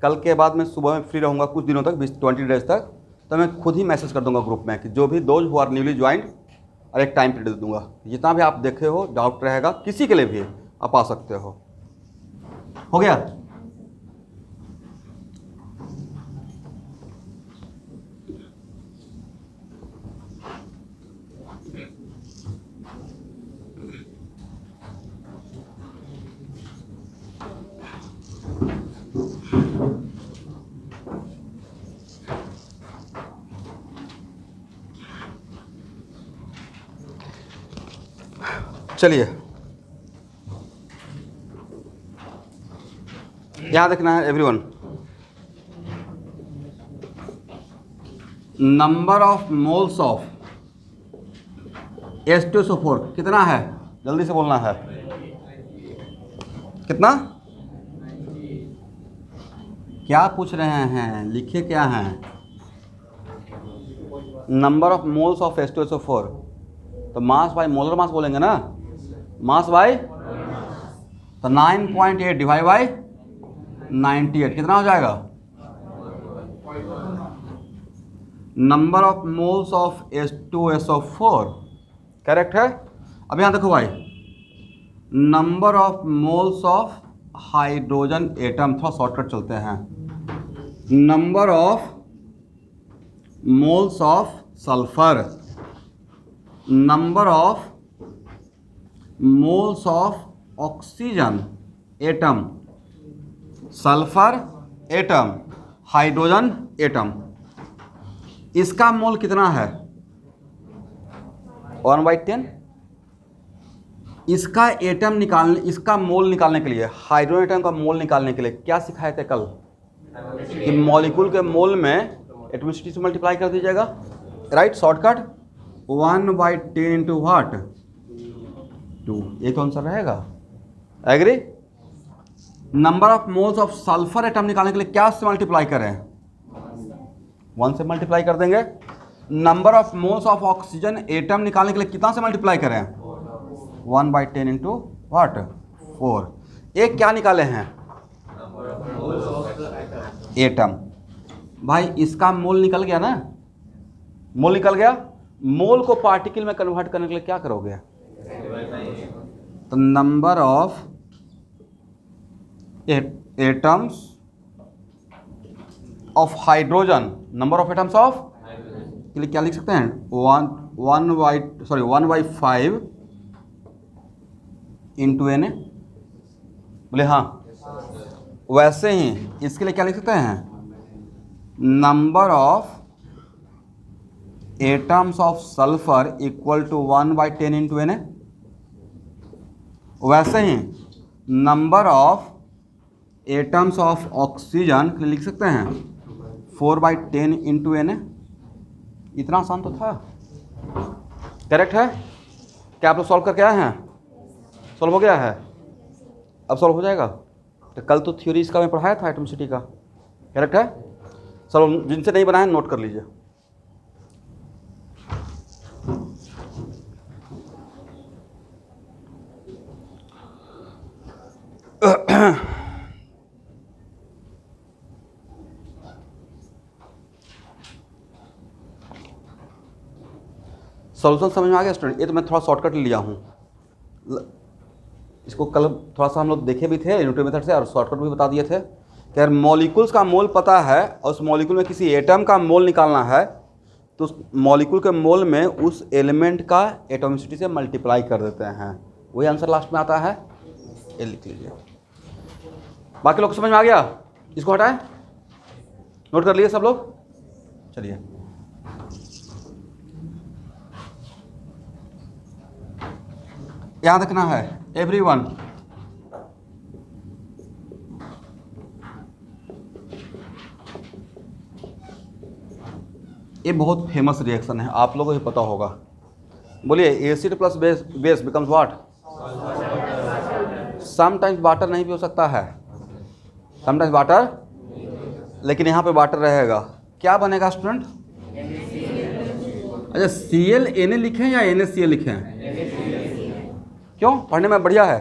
कल के बाद मैं सुबह में फ्री रहूँगा कुछ दिनों तक, 20 डेज तक। तो मैं खुद ही मैसेज कर दूंगा ग्रुप में कि जो भी those who are newly joined, और एक टाइम पीरियड दे दूंगा। जितना भी आप देखे हो, डाउट रहेगा किसी के लिए भी, आप आ सकते हो गया। चलिए यहाँ देखना है everyone, number of moles of H2SO4 कितना है, जल्दी से बोलना है, कितना, क्या पूछ रहे हैं, लिखे क्या हैं, number of moles of H2SO4। तो मास बाय मोलर मास बोलेंगे ना, मास बाय, तो 9.8 डिवाइड बाय 98 कितना हो जाएगा, number of moles of H2SO4, correct है। अब यहाँ देखो भाई, number of moles of hydrogen atom, थोड़ा शॉर्टकट चलते हैं, number of moles of sulphur, number of moles of oxygen atom, sulphur atom, hydrogen atom, इसका मोल कितना है, 1/10। इसका एटम निकालने, इसका मोल निकालने के लिए, हाइड्रोजन एटम का मोल निकालने के लिए क्या सिखाए थे कल, कि मॉलिक्यूल के मोल में एटॉमिसिटी से मल्टीप्लाई कर दीजिएगा, राइट, शॉर्टकट 1/10 इंटू वाट 2, ये तो आंसर रहेगा, agree. Number of moles of sulphur atom निकालने के लिए क्या से मल्टीप्लाई करें, 1 से मल्टीप्लाई कर देंगे। Number of moles of oxygen atom निकालने के लिए कितना से मल्टीप्लाई करें, 1/10 इंटू वाट 4। एक क्या निकाले हैं, एटम। भाई इसका मोल निकल गया ना, मोल निकल गया। मोल को पार्टिकल में कन्वर्ट करने के लिए क्या करोगे, तो number of atoms of hydrogen, number of atoms of के लिए क्या लिख सकते हैं, 1/5 इंटू एन ए। बोले हाँ। वैसे ही इसके लिए क्या लिख सकते हैं, number of atoms of sulphur equal to 1/10 into N A. वैसे ही number of atoms of oxygen के लिए लिख सकते हैं 4/10 इंटू एन ए। इतना आसान तो था। करेक्ट है? क्या आप लोग सॉल्व करके आए हैं? सॉल्व हो गया है? अब सॉल्व हो जाएगा। तो कल तो थ्योरी इसका मैं पढ़ाया था एटॉमिसिटी का। करेक्ट है? चलो जिनसे नहीं बनाए नोट कर लीजिए। सॉल्यूशन समझ में आ गया स्टूडेंट? ये तो मैं थोड़ा शॉर्टकट लिया हूँ। इसको कल थोड़ा सा हम लोग देखे भी थे न्यूटन मेथड से, और शॉर्टकट भी बता दिए थे कि अगर मॉलिक्यूल्स का मोल पता है और उस मॉलिक्यूल में किसी एटम का मोल निकालना है तो उस मॉलिक्यूल के मोल में उस एलिमेंट का एटॉमिसिटी से मल्टीप्लाई कर देते हैं। वही आंसर लास्ट में आता है। ये लिख लीजिए। बाकी लोग समझ में आ गया? इसको हटाएं, नोट कर लिए सब लोग? चलिए याद रखना है एवरीवन, ये बहुत फेमस रिएक्शन है, आप लोगों को पता होगा। बोलिए, acid plus base base becomes what? Sometimes water नहीं भी हो सकता है, समटाइम्स वाटर, लेकिन यहाँ पे वाटर रहेगा। क्या बनेगा स्टूडेंट? अच्छा, Cl Na लिखें या NaCl लिखें? क्यों? पढ़ने में बढ़िया है।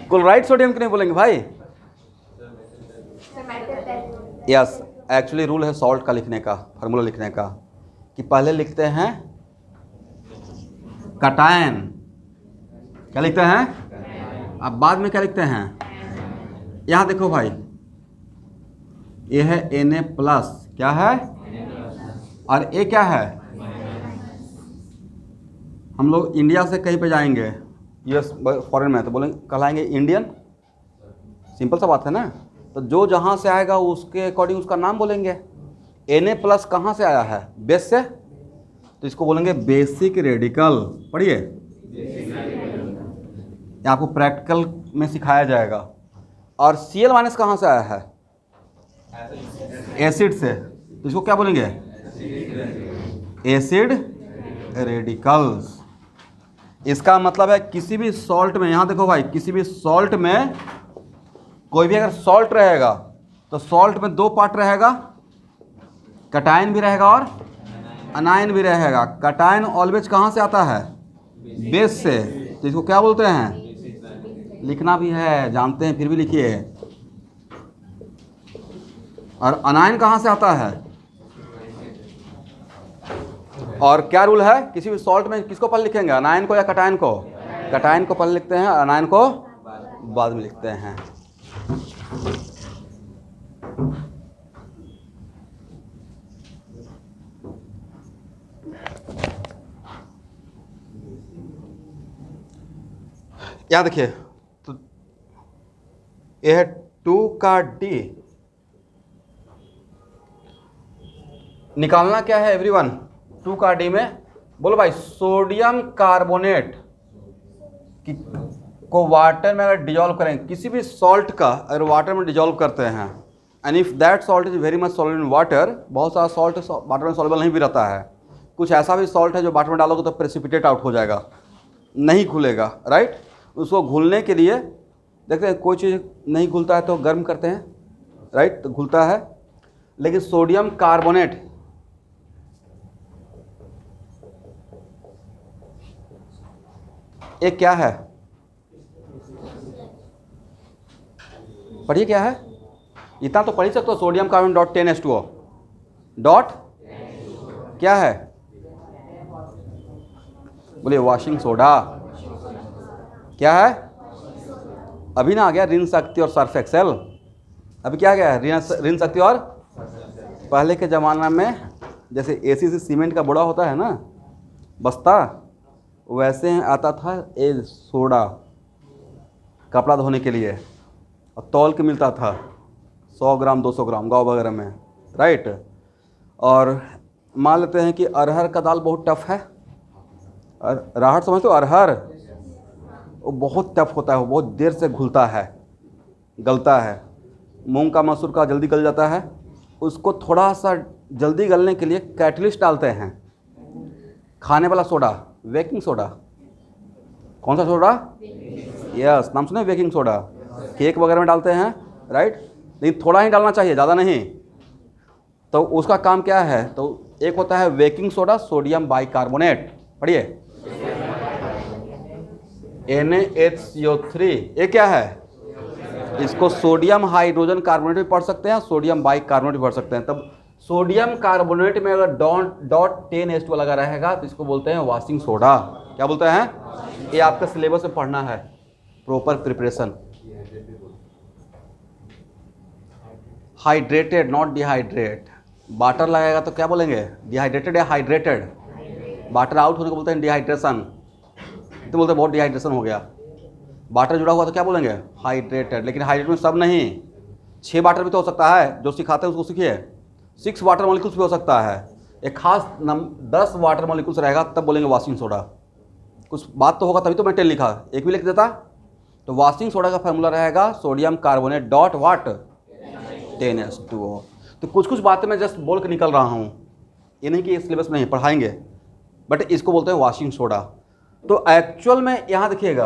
क्लोराइड सोडियम क्यों नहीं बोलेंगे भाई? यस, एक्चुअली रूल है सॉल्ट का लिखने का, फार्मूला लिखने का, कि पहले लिखते हैं कटायन। क्या लिखते हैं? अब बाद में क्या लिखते हैं? यहाँ देखो भाई, ये है Na+, क्या है? और ये क्या है? हम लोग इंडिया से कहीं पे जाएंगे, यूएस फॉरेन में, तो बोलेंगे कहलाएंगे इंडियन। सिंपल सा बात है ना। तो जो जहाँ से आएगा उसके अकॉर्डिंग उसका नाम बोलेंगे। Na+ कहाँ से आया है? बेस से, तो इसको बोलेंगे बेसिक रेडिकल। पढ़िए, ये आपको प्रैक्टिकल में सिखाया जाएगा। और Cl- कहाँ से आया है? एसिड से, तो इसको क्या बोलेंगे? Acid radicals. इसका मतलब है किसी भी सॉल्ट में, यहाँ देखो भाई, किसी भी सॉल्ट में, कोई भी अगर सॉल्ट रहेगा तो सॉल्ट में दो पार्ट रहेगा, कटायन भी रहेगा और अनायन भी रहेगा। कटायन ऑलवेज कहाँ से आता है? बेस से, तो इसको क्या बोलते हैं? लिखना भी है, जानते हैं फिर भी लिखिए। और अनायन कहाँ से आता है? और क्या रूल है? किसी भी सॉल्ट में किसको पहले लिखेंगे, अनायन को या कटायन को? कटायन को पहले लिखते हैं, अनायन को बाद में लिखते हैं। याद देखिए, तो यह है 2 का D। निकालना क्या है एवरीवन? 2 का D में बोलो भाई, सोडियम कार्बोनेट को वाटर में अगर डिजॉल्व करें, किसी भी सॉल्ट का अगर वाटर में डिजॉल्व करते हैं, and if that salt is very much solid in water, बहुत सारा सॉल्ट वाटर में सॉल्युबल नहीं भी रहता है, कुछ ऐसा भी सॉल्ट है जो वाटर में डालोगे तो प्रेसिपिटेट आउट हो जाएगा, नहीं घुलेगा, राइट? उसको घुलने के लिए देखते हैं, कोई चीज़ नहीं घुलता है तो गर्म करते हैं, राइट? तो घुलता है। लेकिन सोडियम कार्बोनेट, ये क्या है? पढ़िए क्या है? इतना तो पढ़ ही सकते हो, sodium carbon dot 10H2O dot क्या है? बोलिए, वॉशिंग सोडा। क्या है? अभी ना आ गया ऋण शक्ति और सर्फ एक्सेल। अभी क्या आ गया ऋण शक्ति और, पहले के ज़माना में जैसे एसी से सीमेंट का बोरा होता है ना, बस्ता, वैसे आता था ए सोडा कपड़ा धोने के लिए, और तौल के मिलता था 100 ग्राम 200 ग्राम गाँव वगैरह में, राइट। और मान लेते हैं कि अरहर का दाल बहुत टफ है, राहड़ समझते हो, अरहर वो बहुत टफ होता है, वो बहुत देर से घुलता है, गलता है। मूंग का मसूर का जल्दी गल जाता है, उसको थोड़ा सा जल्दी गलने के लिए कैटलिस्ट डालते हैं, खाने वाला सोडा, बेकिंग सोडा। कौन सा सोडा? यस, नाम सुने, बेकिंग सोडा। केक वगैरह में डालते हैं, राइट, लेकिन थोड़ा ही डालना चाहिए, ज़्यादा नहीं। तो उसका काम क्या है? तो एक होता है बेकिंग सोडा, सोडियम बाइकार्बोनेट, पढ़िए, NaHCO3, ये क्या है? इसको सोडियम हाइड्रोजन कार्बोनेट भी पढ़ सकते हैं, सोडियम बाइकार्बोनेट भी पढ़ सकते हैं। तब सोडियम कार्बोनेट में अगर .10H2 लगा रहेगा तो इसको बोलते हैं वॉशिंग सोडा। क्या बोलते हैं? ये आपका सिलेबस में पढ़ना है, proper preparation. Hydrated, not dehydrate. Water लगाएगा तो क्या बोलेंगे? डिहाइड्रेटेड या हाइड्रेटेड? वाटर आउट होने को बोलते हैं डिहाइड्रेशन, तो बोलते हैं बहुत डिहाइड्रेशन हो गया। वाटर जुड़ा हुआ तो क्या बोलेंगे? हाइड्रेटेड। लेकिन हाइड्रेट में सब नहीं, 6 वाटर भी तो हो सकता है, जो सिखाते हैं उसको सीखिए। 6 वाटर मॉलिक्यूल्स भी हो सकता है, एक खास 10 वाटर मॉलिक्यूल्स रहेगा तब बोलेंगे वॉशिंग सोडा। कुछ बात तो होगा तभी तो मैं 10 लिखा, एक भी लिख देता। तो वॉशिंग सोडा का फार्मूला रहेगा सोडियम कार्बोनेट डॉट वाट 10H2O। तो कुछ कुछ बातें मैं जस्ट बोल के निकल रहा हूँ, ये नहीं कि सिलेबस में नहीं पढ़ाएंगे, बट इसको बोलते हैं वॉशिंग सोडा। तो एक्चुअल में यहाँ देखिएगा,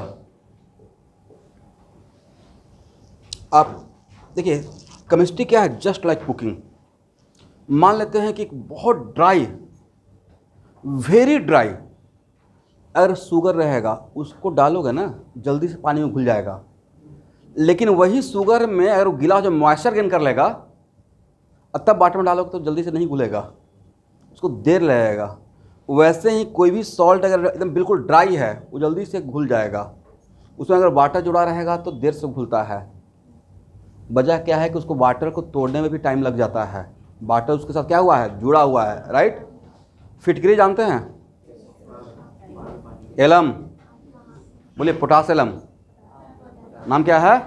आप देखिए केमिस्ट्री क्या है, जस्ट लाइक कुकिंग। मान लेते हैं कि बहुत ड्राई, वेरी ड्राई अगर शुगर रहेगा, उसको डालोगे ना जल्दी से पानी में घुल जाएगा। लेकिन वही शुगर में अगर वो गीला जो मॉइस्चर गेन कर लेगा, तब वाटर में डालोगे तो जल्दी से नहीं घुलेगा, उसको देर लगेगा। वैसे ही कोई भी सॉल्ट अगर एकदम बिल्कुल ड्राई है, वो जल्दी से घुल जाएगा। उसमें अगर वाटर जुड़ा रहेगा तो देर से घुलता है। वजह क्या है कि उसको वाटर को तोड़ने में भी टाइम लग जाता है। वाटर उसके साथ क्या हुआ है? जुड़ा हुआ है, राइट। फिटकरी जानते हैं? एलम, बोलिए, पोटास एलम नाम क्या है?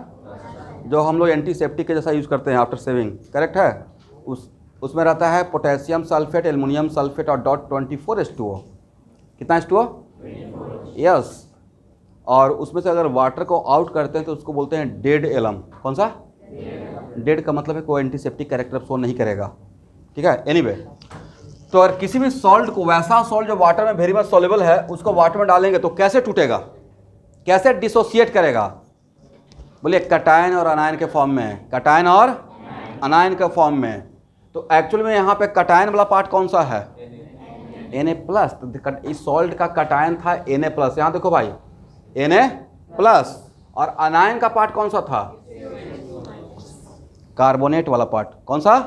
जो हम लोग एंटीसेप्टिक के जैसा यूज़ करते हैं आफ्टर सेविंग, करेक्ट है। उसमें रहता है पोटेशियम सल्फेट, एल्युमिनियम सल्फेट और .24H2O। कितना H2O? यस। और उसमें से अगर वाटर को आउट करते हैं तो उसको बोलते हैं डेड एलम। कौन सा? डेड का मतलब है कोई एंटीसेप्टिक कैरेक्टर शो नहीं करेगा, ठीक है। एनीवे, तो अगर किसी भी सॉल्ट को, वैसा सॉल्ट जो वाटर में वेरी मच सॉल्युबल है, उसको वाटर में डालेंगे तो कैसे टूटेगा, कैसे डिसोसिएट करेगा? बोलिए, कटायन और अनायन के फॉर्म में, कटायन और अनायन के फॉर्म में। तो एक्चुअल में यहाँ पे कटायन वाला पार्ट कौन सा है? Na+। तो इस सॉल्ट का कटायन था Na+। यहाँ देखो भाई, Na+। और अनायन का पार्ट कौन सा था? कार्बोनेट वाला पार्ट। कौन सा?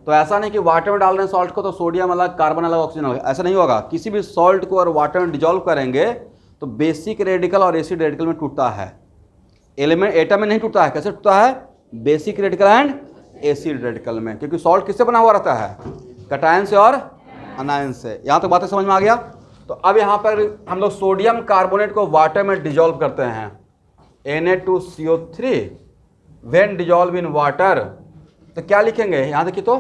तो ऐसा नहीं कि वाटर में डाल रहे हैं सॉल्ट को तो सोडियम अलग, कार्बन अलग, ऑक्सीजन अलग, ऐसा नहीं होगा। किसी भी सॉल्ट को और वाटर में डिजोल्व करेंगे तो बेसिक रेडिकल और एसिड रेडिकल में टूटता है, एलिमेंट एटम में नहीं टूटता है। कैसे टूटता है? Basic radical and acid radical में, क्योंकि सॉल्ट किससे बना हुआ रहता है? कटायन से और अनायन से। यहाँ तक बातें समझ में आ गया? तो अब यहाँ पर हम लोग सोडियम कार्बोनेट को वाटर में डिजोल्व करते हैं, Na2CO3 when dissolve in water. तो क्या लिखेंगे? यहाँ देखिए तो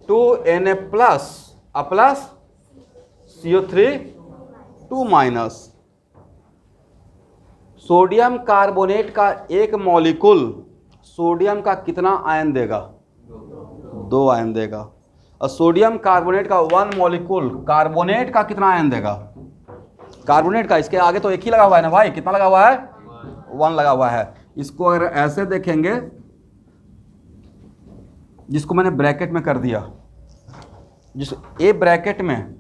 2Na+ plus CO3 2-। Sodium carbonate का एक मॉलिक्यूल सोडियम का कितना आयन देगा? 2 आयन देगा। और सोडियम कार्बोनेट का 1 मॉलिक्यूल कार्बोनेट का कितना आयन देगा? कार्बोनेट का, इसके आगे तो एक ही लगा हुआ है ना भाई, कितना लगा हुआ है? 1 लगा हुआ है। इसको अगर ऐसे देखेंगे, जिसको मैंने ब्रैकेट में कर दिया, जिस ए ब्रैकेट में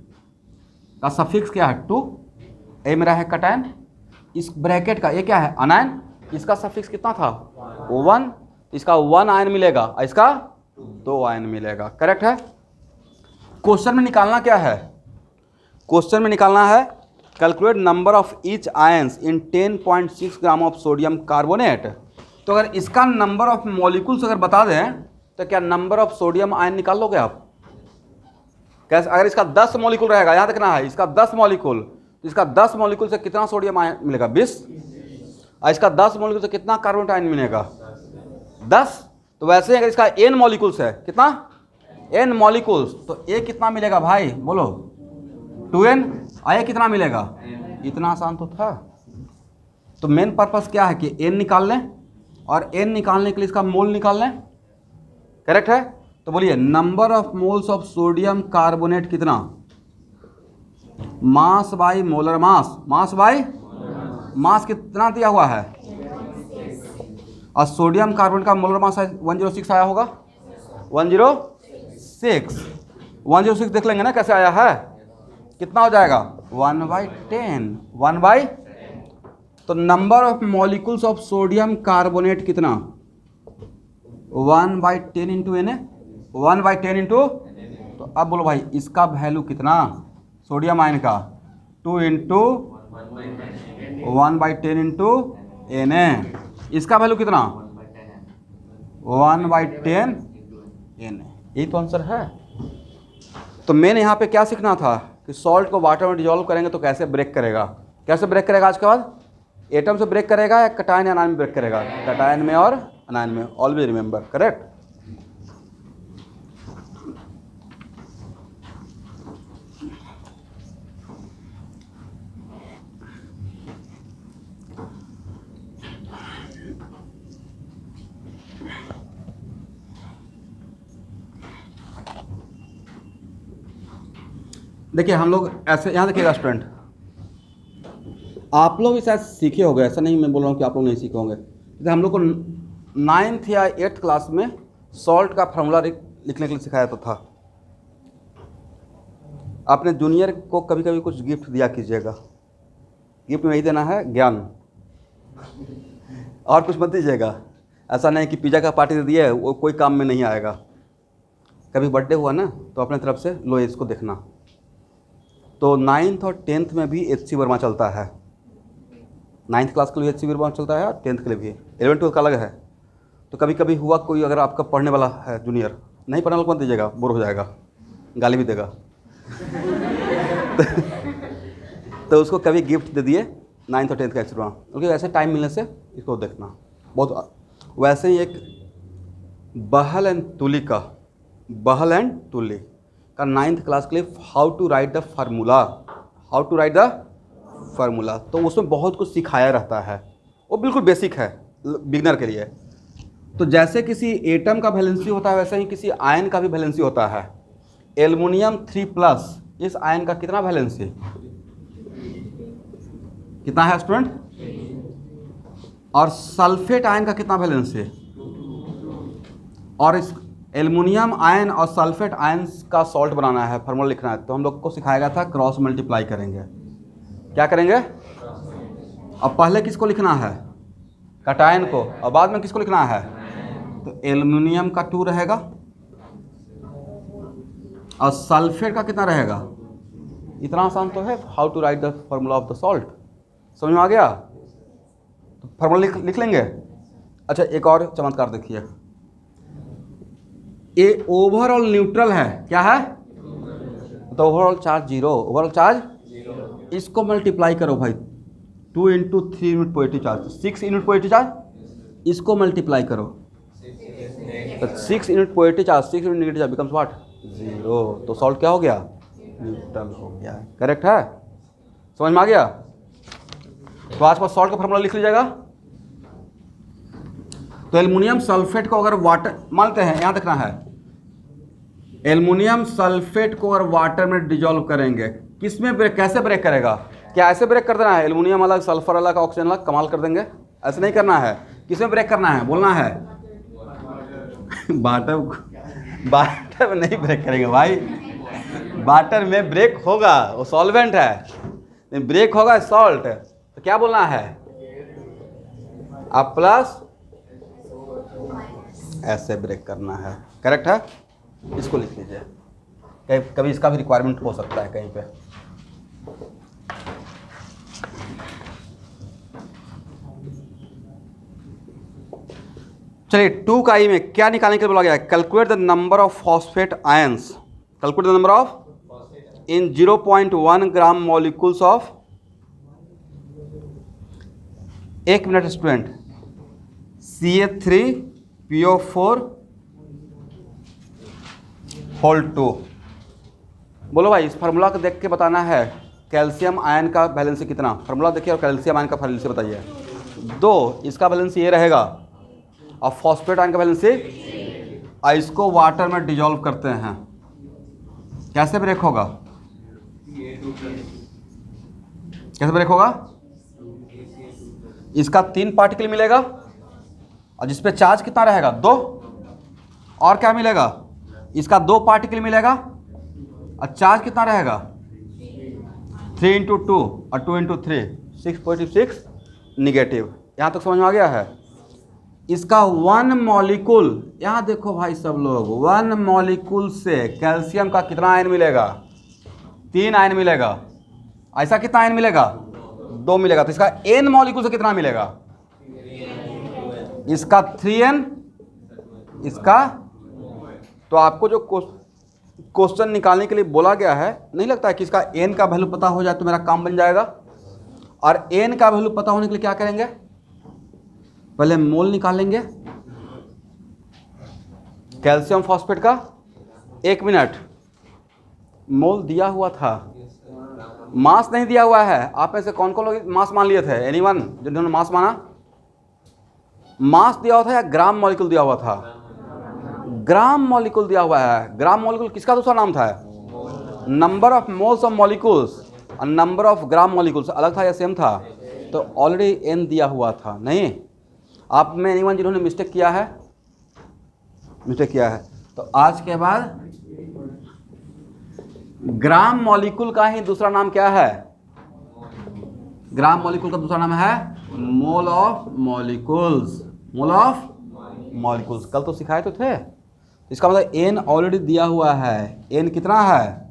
का सफिक्स क्या है? 2। ए मेरा है कटायन, इस ब्रैकेट का ये क्या है? अनायन। इसका सफिक्स कितना था? 1। इसका 1 आयन मिलेगा और इसका 2 आयन मिलेगा, करेक्ट है। क्वेश्चन में निकालना क्या है? क्वेश्चन में निकालना है calculate number of each ions in 10.6 gram of sodium carbonate. तो अगर इसका नंबर ऑफ मॉलिक्यूल्स अगर बता दें तो क्या नंबर ऑफ सोडियम आयन निकाल लोगे आप? कैसे? अगर इसका 10 मॉलिक्यूल रहेगा, यहाँ देखना है इसका 10 मॉलिक्यूल, तो इसका 10 मॉलिक्यूल से कितना सोडियम आयन मिलेगा? 20। और इसका 10 मॉलिक्यूल से कितना कार्बन आयन मिलेगा? 10। तो वैसे अगर इसका n मॉलिक्यूल्स है, कितना? n मॉलिक्यूल्स, तो a कितना मिलेगा भाई? बोलो 2n। आया कितना मिलेगा? इतना आसान तो था। तो मेन पर्पस क्या है कि n निकाल लें, और n निकालने के लिए इसका मोल निकाल लें। करेक्ट है? तो बोलिए number of moles of sodium carbonate कितना? Mass by molar mass, mass by mass कितना दिया हुआ है? और सोडियम कार्बोनेट का मोलर मास 106 आया होगा, 106 देख लेंगे ना कैसे आया है। कितना हो जाएगा? 1/10, 1/। तो number of molecules of sodium carbonate कितना? 1/10 इंटू एन, 1/10 इंटू। तो अब बोलो भाई इसका वैल्यू कितना सोडियम आयन का? 2 इंटू 1/10 इंटू एन। इसका वैल्यू कितना? 1/10 एन। यही तो आंसर है। तो मैंने यहाँ पे क्या सीखना था कि सॉल्ट को वाटर में डिजोल्व करेंगे तो कैसे ब्रेक करेगा। कैसे ब्रेक करेगा? आज के बाद एटम से ब्रेक करेगा या कटायन या अनायन में ब्रेक करेगा? कटायन में और अनायन में। Always remember, correct. देखिए हम लोग ऐसे, यहाँ देखिएगा स्टूडेंट, आप लोग भी शायद सीखे होंगे, ऐसा नहीं मैं बोल रहा हूँ कि आप लोग नहीं सीखे होंगे। जैसे हम लोग को 9th या 8th क्लास में सॉल्ट का फार्मूला लिखने के लिए सिखाया तो था। अपने जूनियर को कभी कभी कुछ गिफ्ट दिया कीजिएगा। गिफ्ट में ही देना है ज्ञान, और कुछ मत दीजिएगा। ऐसा नहीं कि पिज़्ज़ा का पार्टी दे दिए, वो कोई काम में नहीं आएगा। कभी बर्थडे हुआ ना तो अपने तरफ से लो इसको देखना। तो 9th और 10th में भी HC वर्मा चलता है। 9th क्लास के लिए HC वर्मा चलता है और 10th के लिए भी। 11th 12th का अलग है। तो कभी कभी हुआ कोई अगर आपका पढ़ने वाला है जूनियर, नहीं पढ़ने वाला मत दीजिएगा, बोर हो जाएगा, गाली भी देगा। तो उसको कभी गिफ्ट दे दिए 9th और 10th का HC वर्मा, क्योंकि ऐसे टाइम मिलने से इसको देखना बहुत। वैसे ही एक बहल एंड तुली का, बहल एंड तुली का 9th क्लास के लिए how to write the formula, how to write the formula, तो उसमें बहुत कुछ सिखाया रहता है। वो बिल्कुल बेसिक है बिगनर के लिए। तो जैसे किसी एटम का वैलेंसी होता है वैसे ही किसी आयन का भी वैलेंसी होता है। एल्युमिनियम 3+, इस आयन का कितना वैलेंसी? कितना है स्टूडेंट? और सल्फेट आयन का कितना वैलेंसी? और इस एल्युमिनियम आयन और सल्फेट आयन का सॉल्ट बनाना है, फार्मूला लिखना है, तो हम लोग को सिखाया गया था क्रॉस मल्टीप्लाई करेंगे। क्या करेंगे? अब पहले किसको लिखना है? कटायन को, और बाद में किसको लिखना है? तो एल्युमिनियम का 2 रहेगा और सल्फेट का कितना रहेगा? इतना आसान तो है, how to write the formula of the salt. समझ में आ गया? तो फार्मूला लिख लेंगे। अच्छा एक और चमत्कार देखिए, ये ओवरऑल न्यूट्रल है। क्या है? तो ओवरऑल चार्ज 0, ओवरऑल चार्ज 0। इसको मल्टीप्लाई करो भाई, 2 into 3 unit positive charge, 6 unit positive charge. इसको मल्टीप्लाई करो तो 6 unit positive charge, 6 unit negative charge becomes what? 0। तो सॉल्ट क्या हो गया? न्यूट्रल हो गया। करेक्ट है? समझ में आ गया? तो आज का सॉल्ट का फार्मूला लिख लीजिएगा। तो एल्युमिनियम सल्फेट को अगर वाटर मानते हैं, यहाँ देखना है, एल्युमिनियम सल्फेट को अगर वाटर में डिजोल्व करेंगे, किस में ब्रेक, कैसे ब्रेक करेगा? क्या ऐसे ब्रेक कर देना है, एल्युमिनियम अलग सल्फर अलग ऑक्सीजन अलग, कमाल कर देंगे? ऐसे नहीं करना है। किस में ब्रेक करना है? बोलना है वाटर में नहीं ब्रेक करेंगे भाई, वाटर में ब्रेक होगा, वो सॉल्वेंट है, ब्रेक होगा सॉल्ट। तो क्या बोलना है? अब प्लस ऐसे ब्रेक करना है। करेक्ट है? इसको लिख लीजिए, कभी इसका भी रिक्वायरमेंट हो सकता है कहीं पे। चलिए 2 का ई में क्या निकालने के लिए बोला गया है? Calculate the number of phosphate ions, calculate the number of in 0.1 gram molecules of, एक मिनट स्टूडेंट, CH3PO4 होल 2। बोलो भाई, इस फार्मूला को देख के बताना है कैल्शियम आयन का वैलेंसी कितना। फार्मूला देखिए और कैल्शियम आयन का वैलेंसी बताइए। 2, इसका वैलेंसी ये रहेगा और फॉस्फेट आयन का वैलेंसी, इसको वाटर में डिजॉल्व करते हैं, कैसे ब्रेक होगा? कैसे ब्रेक होगा? इसका 3 पार्टिकल मिलेगा और जिसपे चार्ज कितना रहेगा? 2। और क्या मिलेगा? इसका 2 पार्टिकल मिलेगा और चार्ज कितना रहेगा? 3 × 2 और 2 × 3, 6 पॉजिटिव 6 निगेटिव। यहाँ तक समझ में आ गया है? इसका 1 मॉलिक्यूल, यहाँ देखो भाई सब लोग, 1 मॉलिक्यूल से कैल्शियम का कितना आयन मिलेगा? 3 आयन मिलेगा। ऐसा कितना आयन मिलेगा? 2 मिलेगा। तो इसका n मॉलिक्यूल से कितना मिलेगा? इसका 3n, इसका। तो आपको जो क्वेश्चन निकालने के लिए बोला गया है, नहीं लगता है कि इसका n का वैल्यू पता हो जाए तो मेरा काम बन जाएगा। और n का वैल्यू पता होने के लिए क्या करेंगे? पहले मोल निकालेंगे कैल्शियम फॉस्फेट का। 1 मिनट, मोल दिया हुआ था, मास नहीं दिया हुआ है। आप में से कौन कौन लोग मास मान लिए थे? एनीवन जिन्होंने मास माना? मास दिया हुआ था या ग्राम मॉलिक्यूल दिया हुआ था? ग्राम मॉलिक्यूल दिया हुआ है। ग्राम मॉलिक्यूल किसका दूसरा नाम था? Number of moles of molecules और नंबर ऑफ ग्राम मॉलिक्यूल्स अलग था या सेम था? तो ऑलरेडी एन दिया हुआ था। नहीं, आप में एनीवन जिन्होंने मिस्टेक किया है? तो आज के बाद ग्राम मॉलिक्यूल का ही दूसरा नाम क्या है? ग्राम मॉलिक्यूल का दूसरा नाम है mole of molecules. Mole of molecules कल तो सिखाए तो थे। इसका मतलब n ऑलरेडी दिया हुआ है। n कितना है?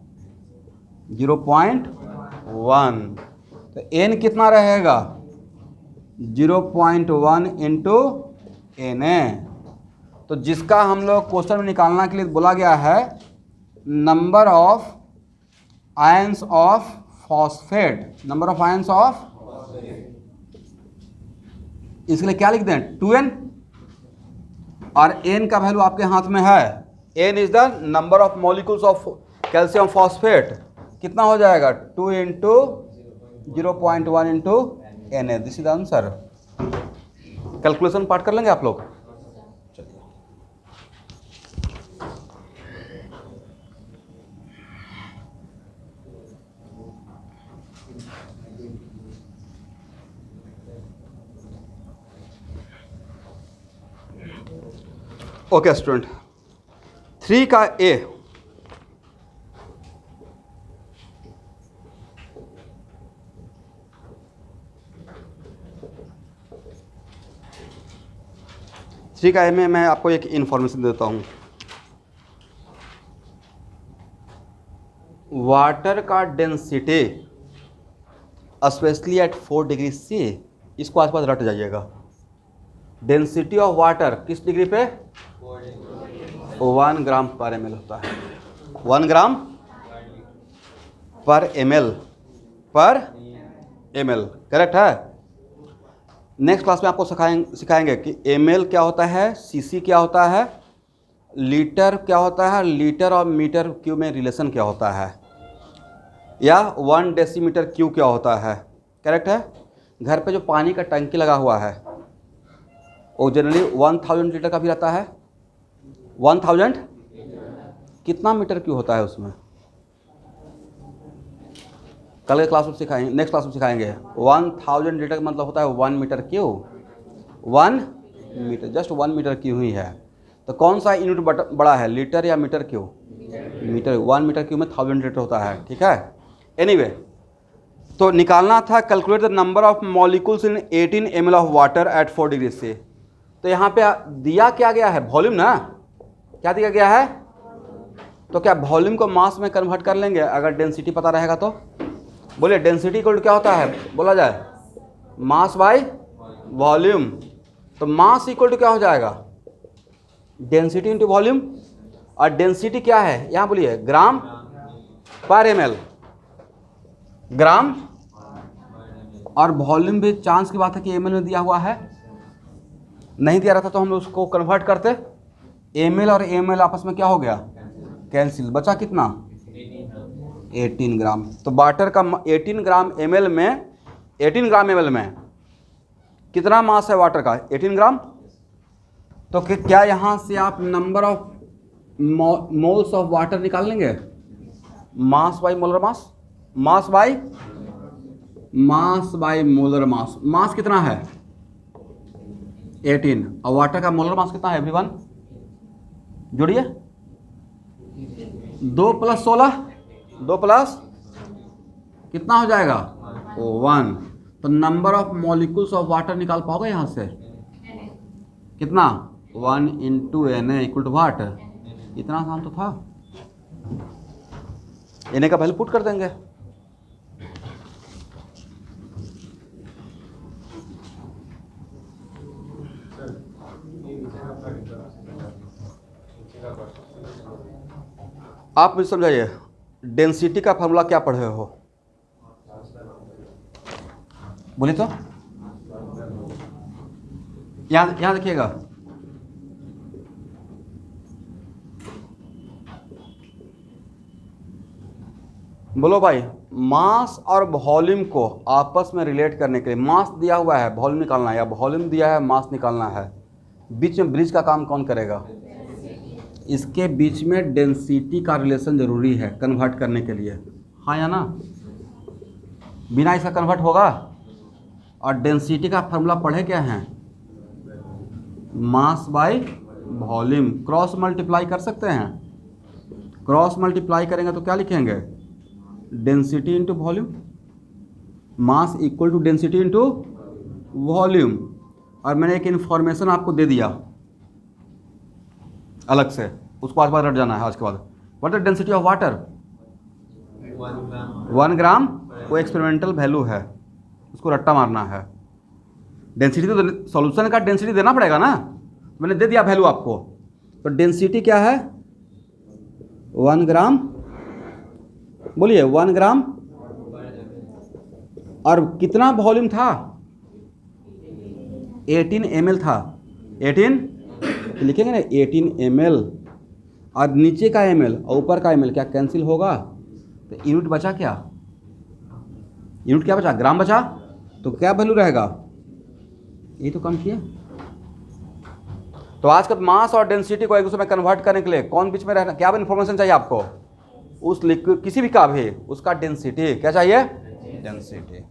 0.1। तो n कितना रहेगा? 0.1 इंटू Na। तो जिसका हम लोग क्वेश्चन में निकालना के लिए बोला गया है number of ions of phosphate, number of ions of, इसके लिए क्या लिख दें? 2n। और n का वैल्यू आपके हाथ में है। n is the number of molecules of calcium phosphate. कितना हो जाएगा? 2 into 0.1 into Na। This is the answer. Calculation part कर लेंगे आप लोग? ओके स्टूडेंट, 3 का ए, थ्री का ए में मैं आपको एक इन्फॉर्मेशन देता हूँ। वाटर का density specially at 4 degree C, इसको आसपास रट जाइएगा। डेंसिटी ऑफ वाटर किस डिग्री पे? 1 ग्राम पर ml होता है। 1 ग्राम पर ml, करेक्ट है। नेक्स्ट क्लास में आपको सिखाएंगे कि ml क्या होता है, cc क्या होता है, लीटर क्या होता है, लीटर और मीटर क्यूब में रिलेशन क्या होता है, या 1 डेसीमीटर क्यूब क्या होता है। करेक्ट है। घर पे जो पानी का टंकी लगा हुआ है वो जनरली 1000 लीटर का भी रहता है। 1000 कितना मीटर क्यूब होता है उसमें? कल के क्लास में सिखाएंगे, नेक्स्ट क्लास में सिखाएंगे। 1000 लीटर का मतलब होता है 1 metre cube. 1 metre, just 1 metre cube ही है। तो कौन सा यूनिट बड़ा है, लीटर या metre cube? Metre. 1 metre cube में 1000 लीटर होता है। ठीक है। एनीवे, तो निकालना था calculate the number of molecules in 18 ml of water at 4 degree से। तो यहाँ पे दिया क्या गया है? वॉल्यूम ना। क्या दिया गया है? तो क्या वॉल्यूम को मास में कन्वर्ट कर लेंगे अगर डेंसिटी पता रहेगा तो? बोलिए, डेंसिटी इक्वल टू क्या होता है? बोला जाए मास बाय वॉल्यूम। तो मास इक्वल टू क्या हो जाएगा? डेंसिटी इंटू वॉल्यूम, और डेंसिटी क्या है यहाँ बोलिए, ग्राम पर एमएल, ग्राम, और वॉल्यूम भी चांस की बात है कि एमएल में दिया हुआ है, नहीं दिया रहता तो हम उसको कन्वर्ट करते, एमएल और एमएल आपस में क्या हो गया, कैंसिल, बचा कितना 18 ग्राम। तो वाटर का 18 ग्राम एमएल में, 18 ग्राम एमएल में कितना मास है वाटर का, 18 ग्राम। तो क्या यहाँ से आप number of moles of water निकाल लेंगे, mass by molar mass, mass by molar mass. Mass कितना है 18, और वाटर का मोलर मास कितना है एवरीवन, जोड़िए 2 + 16, 2 प्लस कितना हो जाएगा 1। तो number of molecules of water निकाल पाओगे यहाँ से, कितना 1 × Na = वाट, इतना आसान तो था। Na का वैल्यू पुट कर देंगे, आप मुझे समझाइए डेंसिटी का फॉर्मूला क्या पढ़े हो, बोलिए तो। यहाँ देखिएगा, बोलो भाई, मास और वॉल्यूम को आपस में रिलेट करने के लिए, मास दिया हुआ है वॉल्यूम निकालना है, या वॉल्यूम दिया है मास निकालना है, बीच में ब्रिज का काम कौन करेगा, इसके बीच में डेंसिटी का रिलेशन जरूरी है कन्वर्ट करने के लिए, हाँ या ना, बिना इसका कन्वर्ट होगा। और डेंसिटी का फॉर्मूला पढ़े क्या है, mass by volume, cross multiply कर सकते हैं, क्रॉस मल्टीप्लाई करेंगे तो क्या लिखेंगे, density into volume, mass equal to density into volume. और मैंने एक इन्फॉर्मेशन आपको दे दिया अलग से, उसको आज बाद रट जाना है आज के बाद। What is density of water, 1 ग्राम, वो एक्सपेरिमेंटल वैल्यू है, उसको रट्टा मारना है। डेंसिटी तो सॉल्यूशन का डेंसिटी देना पड़ेगा ना, मैंने दे दिया वैल्यू आपको। तो डेंसिटी क्या है 1 ग्राम, बोलिए 1 ग्राम, और कितना वॉल्यूम था 18 ml था, 18 लिखेंगे ना 18 ml, और नीचे का ml और ऊपर का ml क्या कैंसिल होगा, तो यूनिट बचा क्या, यूनिट क्या बचा, ग्राम बचा, तो क्या वैल्यू रहेगा, ये तो कम किया। तो आज का मास और डेंसिटी को एक दूसरे में कन्वर्ट करने के लिए कौन बीच में रहना, क्या इन्फॉर्मेशन चाहिए आपको, उस लिक्विड किसी भी का भी उसका डेंसिटी क्या चाहिए, डेंसिटी।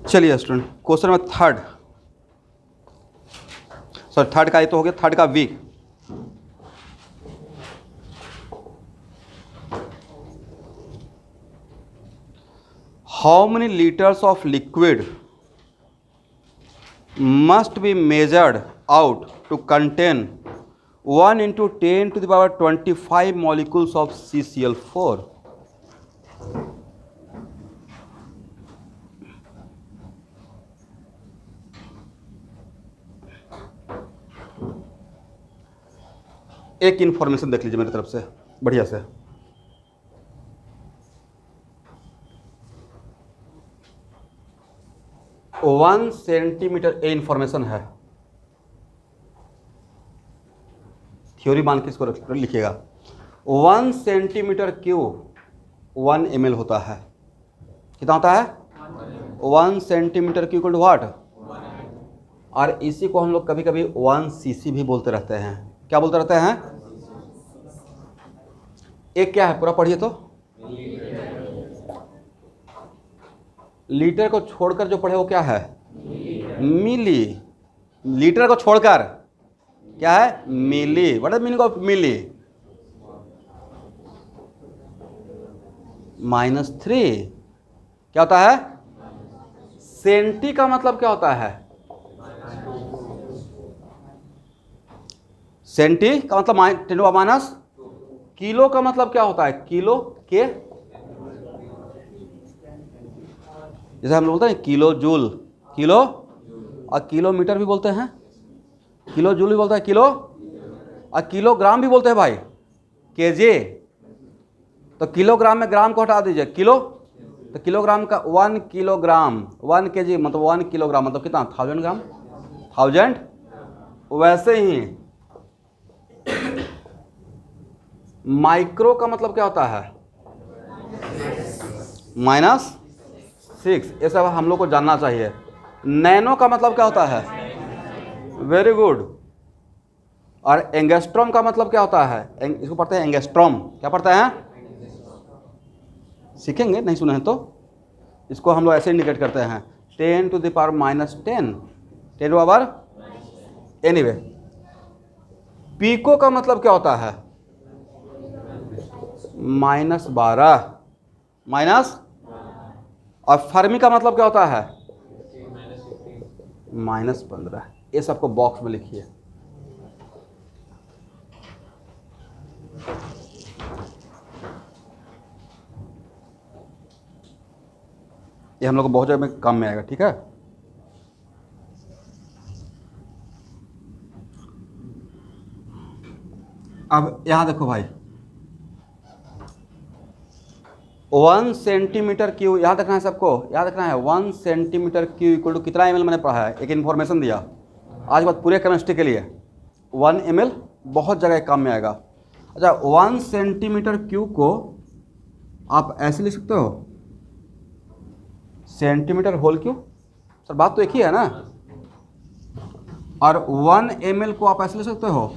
चलिए student, question number third, sorry third का ये तो हो गया, थर्ड का week. How many litres of liquid must be measured out to contain 1 × 10⁻25 molecules of CCl4। एक इंफॉर्मेशन देख लीजिए मेरी तरफ से बढ़िया से, वन सेंटीमीटर, ए इंफॉर्मेशन है, थ्योरी मान के इसको लिखिएगा। 1 सेंटीमीटर क्यूब 1 ml होता है, कितना होता है 1 centimetre cube equal to what, और इसी को हम लोग कभी कभी 1 cc भी बोलते रहते हैं, क्या बोलते रहते हैं, एक क्या है पूरा पढ़िए तो, लीटर को छोड़कर जो पढ़े वो क्या है, मिली, लीटर को छोड़कर क्या है, मिली। व्हाट इज मीनिंग ऑफ मिली, -3 क्या होता है सेंटी का मतलब क्या होता है? सेंटी का मतलब 10⁻⁻, किलो का मतलब क्या होता है? किलो के, जैसे हम लोग बोलते हैं किलो जूल, किलो, और किलोमीटर भी बोलते हैं, किलो जूल भी बोलते हैं, किलो, और किलोग्राम भी बोलते हैं भाई, केजे। तो किलोग्राम में ग्राम को हटा दीजिए, किलो, तो किलोग्राम का 1 किलोग्राम, 1 केजी मतलब 1 किलोग्राम मतलब कितना? 1000 ग्राम, 1000। वैसे ही माइक्रो का मतलब क्या होता है? -6। ये सब हम लोग को जानना चाहिए। नैनो का मतलब क्या होता है? Very good. और एंगस्ट्रॉम का मतलब क्या होता है? इसको पढ़ते हैं एंगस्ट्रॉम। क्या पढ़ते हैं? सीखेंगे, नहीं सुने हैं तो। इसको हम लोग ऐसे इंडिकेट करते हैं 10⁻⁻10, 10⁻। एनीवे, पीको का मतलब क्या होता है? -12, माइनस। और फर्मी का मतलब क्या होता है? -15। ये सबको बॉक्स में लिखिए। ये हम लोग को बहुत जगह में काम में आएगा, ठीक है। अब यहां देखो भाई, 1 सेंटीमीटर क्यू, याद रखना है सबको, याद रखना है 1 सेंटीमीटर क्यू इक्वल टू कितना ml मैंने पढ़ा है? एक इन्फॉर्मेशन दिया आज के बाद पूरे केमिस्ट्री के लिए, 1 ml बहुत जगह काम में आएगा। अच्छा, 1 सेंटीमीटर क्यू को आप ऐसे लिख सकते हो, सेंटीमीटर होल क्यू। सर बात तो एक ही है ना। और 1 ml को आप ऐसे लिख सकते हो,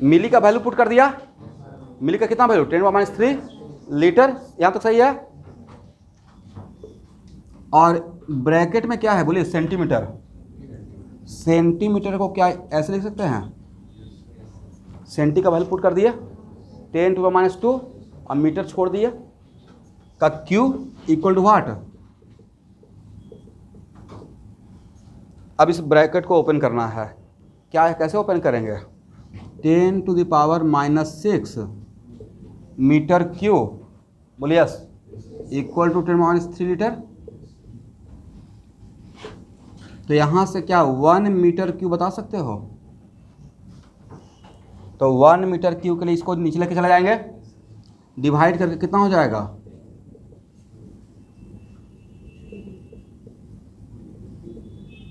मिली का वैल्यू पुट कर दिया, मिली का कितना वैल्यू? 10⁻³ लीटर। यहां तक सही है। और ब्रैकेट में क्या है बोलिए? सेंटीमीटर। सेंटीमीटर को क्या ऐसे लिख सकते हैं? सेंटी का वैल्यू पुट कर दिया 10⁻², और मीटर छोड़ दिया, का क्यू इक्वल टू व्हाट? अब इस ब्रैकेट को ओपन करना है। क्या है, कैसे ओपन करेंगे? 10⁻⁻6 मीटर क्यू, बोलिए यस, इक्वल टू 10⁻³ लीटर। तो यहां से क्या 1 मीटर क्यू बता सकते हो? तो 1 मीटर क्यू के लिए इसको नीचे लेके चले जाएंगे, डिवाइड करके कितना हो जाएगा?